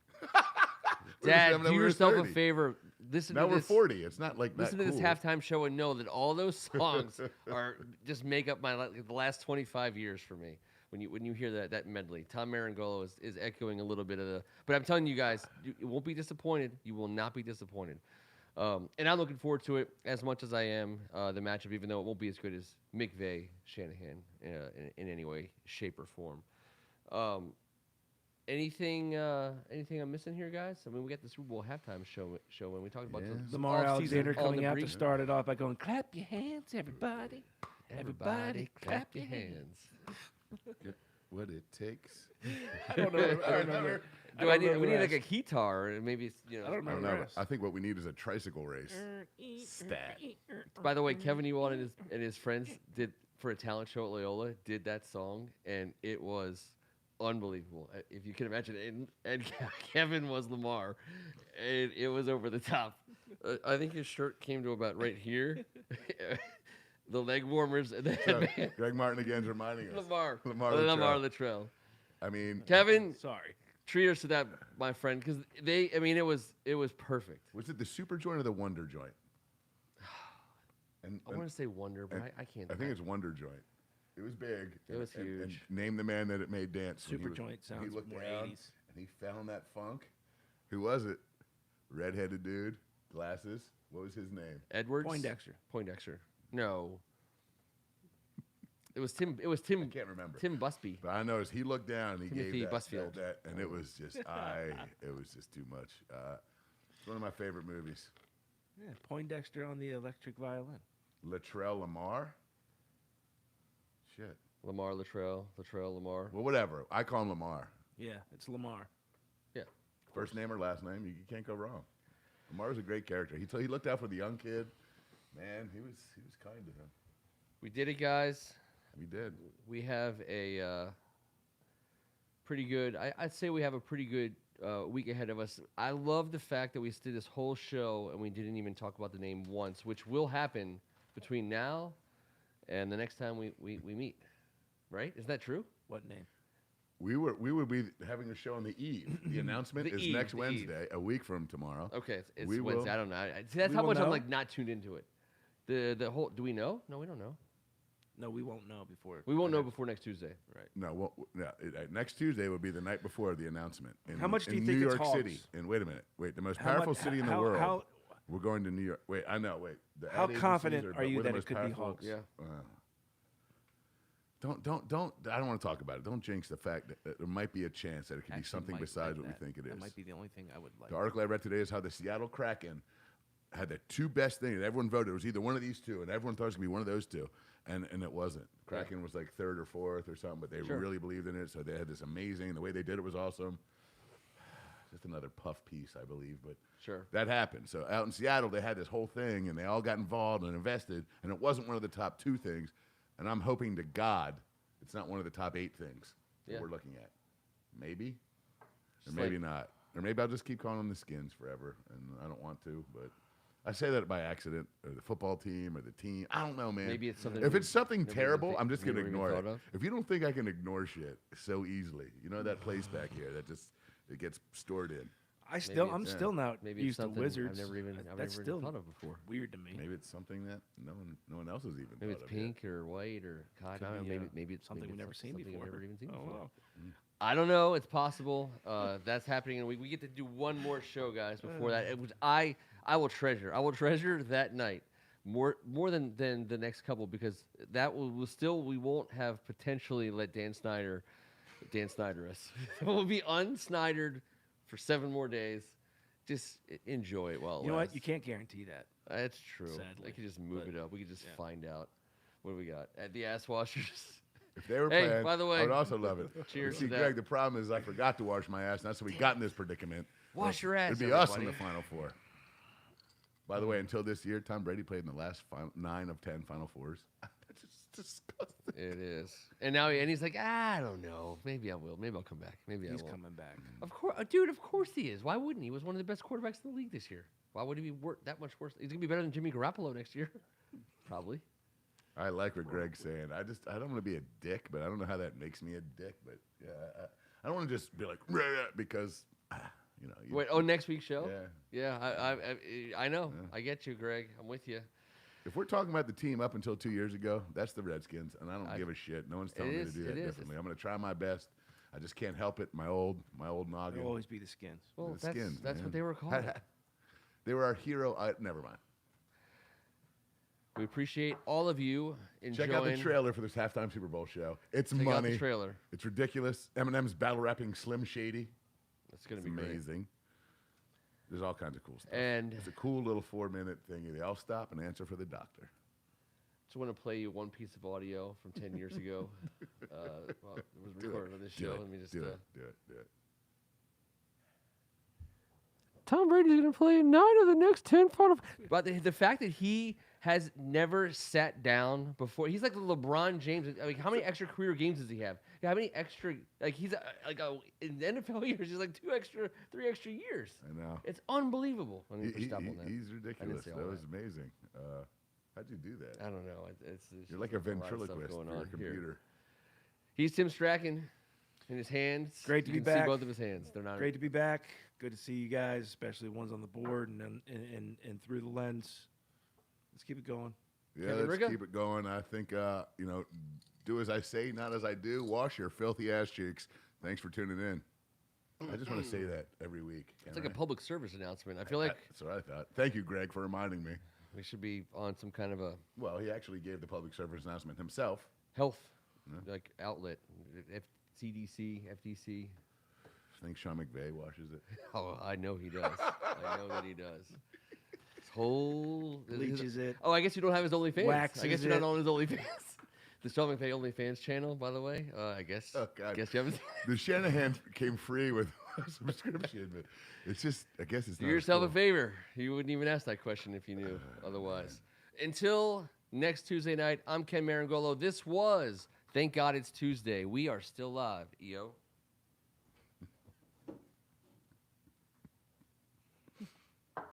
Dad, Eminem, do we were yourself a 30. favor. Listen Now to we're this. 40. It's not like Listen that to this cool. halftime show and know that all those songs are just make up the last 25 years for me. When you hear that medley, Tom Marangolo is echoing a little bit of the. But I'm telling you guys, you won't be disappointed. You will not be disappointed. And I'm looking forward to it as much as I am the matchup, even though it won't be as good as McVay Shanahan in any way, shape, or form. Anything I'm missing here, guys? I mean, we got the Super Bowl halftime show when we talked about Yeah. some Lamar off-season Alexander on coming the out to Brink. start it off by going, "Clap your hands, everybody." Everybody, clap your hands. Get what it takes. I don't know. I remember. We need like a guitar, and maybe I don't I know. don't the know. rest. I think what we need is a tricycle race. Stat. By the way, Kevin Ewald and his friends did for a talent show at Loyola did that song, and it was unbelievable. If you can imagine it. And Kevin was Lamar, and it was over the top. I think his shirt came to about right here. The leg warmers and the So, headband. Greg Martin again's reminding us. Lamar Lamar Luttrell. I mean, Kevin, Sorry. treat us to that, my friend, because it was perfect. was it the super joint or the Wonder joint? And, I want to say Wonder, but and I can't. I think it's Wonder joint. It was big. It was and huge. name the man that it made dance. when he Super was- joint when sounds He looked more down 80s. and he found that funk. Who was it? Redheaded dude, glasses. What was his name? Edwards. Poindexter. No. It was Tim. I can't remember. Tim Busby. But I noticed he looked down and he Timothy gave Busfield. that, and it was just it was just too much. It's one of my favorite movies. Yeah, Poindexter on the electric violin. Latrell Lamar. Shit. Lamar Luttrell. Lamar. Well, whatever. I call him Lamar. Yeah, it's Lamar. Yeah. First name or last name, you can't go wrong. Lamar's a great character. He looked out for the young kid. Man, he was kind to him. We did it, guys. We did. We have a pretty good. I'd say we have a pretty good week ahead of us. I love the fact that we did this whole show and we didn't even talk about the name once, which will happen between now and the next time we meet. Right? Is that true? What name? We would be having a show on the eve. The announcement The is eve, next the Wednesday, a week from tomorrow. Okay, it's We Wednesday. will- I don't know. See, that's we how will much I'm know? like not tuned into it. The whole. Do we know? No, we don't know. No, we won't know before. We won't know before next Tuesday. Right. No, next Tuesday would be the night before the announcement. How much do you in think New it's York City? hogs? And wait a minute. Wait, the most How powerful much- city in the how- world. how- We're going to New York. Wait, I know. Wait. The How ad agencies confident are you we're the that it most could be powerful- hogs? Yeah. Don't. I don't want to talk about it. Don't jinx the fact that there might be a chance that it could be Actually something might besides like what we think it is. That might be the only thing I would like. The article I read today is how the Seattle Kraken had the two best things. And everyone voted. It was either one of these two, and everyone thought it was going to be one of those two. And it wasn't. Kraken was like third or fourth or something, but they Sure. really believed in it. So they had this amazing. The way they did it was awesome. Just another puff piece, I believe. But Sure. that happened. So out in Seattle, they had this whole thing, and they all got involved and invested. And it wasn't one of the top two things. And I'm hoping to God it's not one of the top 8 things that Yeah. we're looking at. Maybe. Or Just maybe like- not. Or maybe I'll just keep calling them the Skins forever, and I don't want to, but I say that by accident, or the football team, or the team. I don't know, man. Maybe it's something. If we- it's something never even terrible, think- I'm just going to never even ignore it. thought of. If you don't think I can ignore shit so easily, you know that place back here that just it gets stored in. I'm it's- still not Maybe it's used to something Wizards. I've never That's even still thought of before. weird to me. Maybe it's something that no one else has even Maybe thought it's of yet. pink or white or God, Could I don't be, know. Maybe it's something maybe we've it's never seen something before. I've never even seen Oh, before. wow. I don't know. It's possible. That's happening in a week. We get to do one more show, guys. Before that, it was I will treasure. I will treasure that night more than the next couple because that will still we won't have potentially let Dan Snyder us. We'll be unsnydered for 7 more days. Just enjoy it while it You know what? lasts. You can't guarantee that. That's true. Sadly, I could just move but- it up. We could just yeah. find out. What do we got? At the ass washers. If they were Hey, playing, by the I way- would also love it. Cheers But see, to that. Greg, the problem is I forgot to wash my ass, and that's how we got in this predicament. Wash your ass, It'd be us in everybody. the Final Four. By the way, until this year, Tom Brady played in the last 9 of 10 Final Fours. That's just disgusting. It is. And now he's like, I don't know. Maybe I will. Maybe I'll come back. Maybe He's I won't. coming back. Of course, dude. Of course he is. Why wouldn't he? He was one of the best quarterbacks in the league this year. Why would he be that much worse? He's gonna be better than Jimmy Garoppolo next year, probably. I like what Greg's saying. I don't want to be a dick, but I don't know how that makes me a dick. But yeah, I don't want to just be like "Rah," because you know. Wait. Oh, next week's show. Yeah. Yeah. I know. Yeah. I get you, Greg. I'm with you. If we're talking about the team up until 2 years ago, that's the Redskins, and I don't I- give a shit. No one's telling me to is, do that it is. differently. I'm going to try my best. I just can't help it. My old noggin. It'll always be the Skins. Well, The Skins, that's man. what they were called. They were our hero. Never mind. We appreciate all of you enjoying. Check out the trailer for this halftime Super Bowl show. It's Check money. out the trailer. It's ridiculous. Eminem's battle rapping Slim Shady. It's going to It's be great. amazing. There's all kinds of cool stuff. And it's a cool little 4-minute thingy. They all stop and answer for the doctor. just want to play you one piece of audio from 10 years ago. Well, it was recorded on this show. Let me just do it. Tom Brady's going to play 9 of the next 10 final. But the fact that he has never sat down before, he's like the LeBron James. I mean, how many extra career games does he have? How many extra? Like he's in the NFL years, he's like 3 extra years. I know. It's unbelievable. I need to stop on that. He's ridiculous. say all That was that. amazing. How'd you do that? I don't know. It's You're like a ventriloquist going for your on computer. here. He's Tim Strachan. In his hands. Great to You be can back. See both of his hands. They're not. Great to be back. Good to see you guys, especially the ones on the board and through the lens. Let's keep it going. Yeah, Kevin let's Rigga? keep it going. I think, do as I say, not as I do. Wash your filthy ass cheeks. Thanks for tuning in. I just want to say that every week. It's like a public service announcement. I feel like That's what I thought. Thank you, Greg, for reminding me. we should be on some kind of a Well, he actually gave the public service announcement himself. health like outlet. CDC, FDC. I think Sean McVay washes it. Oh, I know he does. I know that he does. His whole Bleaches it. Oh, I guess you don't have his OnlyFans. I Waxes guess you're it. not on his OnlyFans. The Sean McVay OnlyFans channel, by the way. I guess. Oh, God. Guess you haven't. The Shanahan came free with a subscription, but it's just, I guess it's Do not yourself cool. a favor. You wouldn't even ask that question if you knew otherwise. Until next Tuesday night, I'm Ken Marangolo. This was Thank God It's Tuesday. We are still live, EO.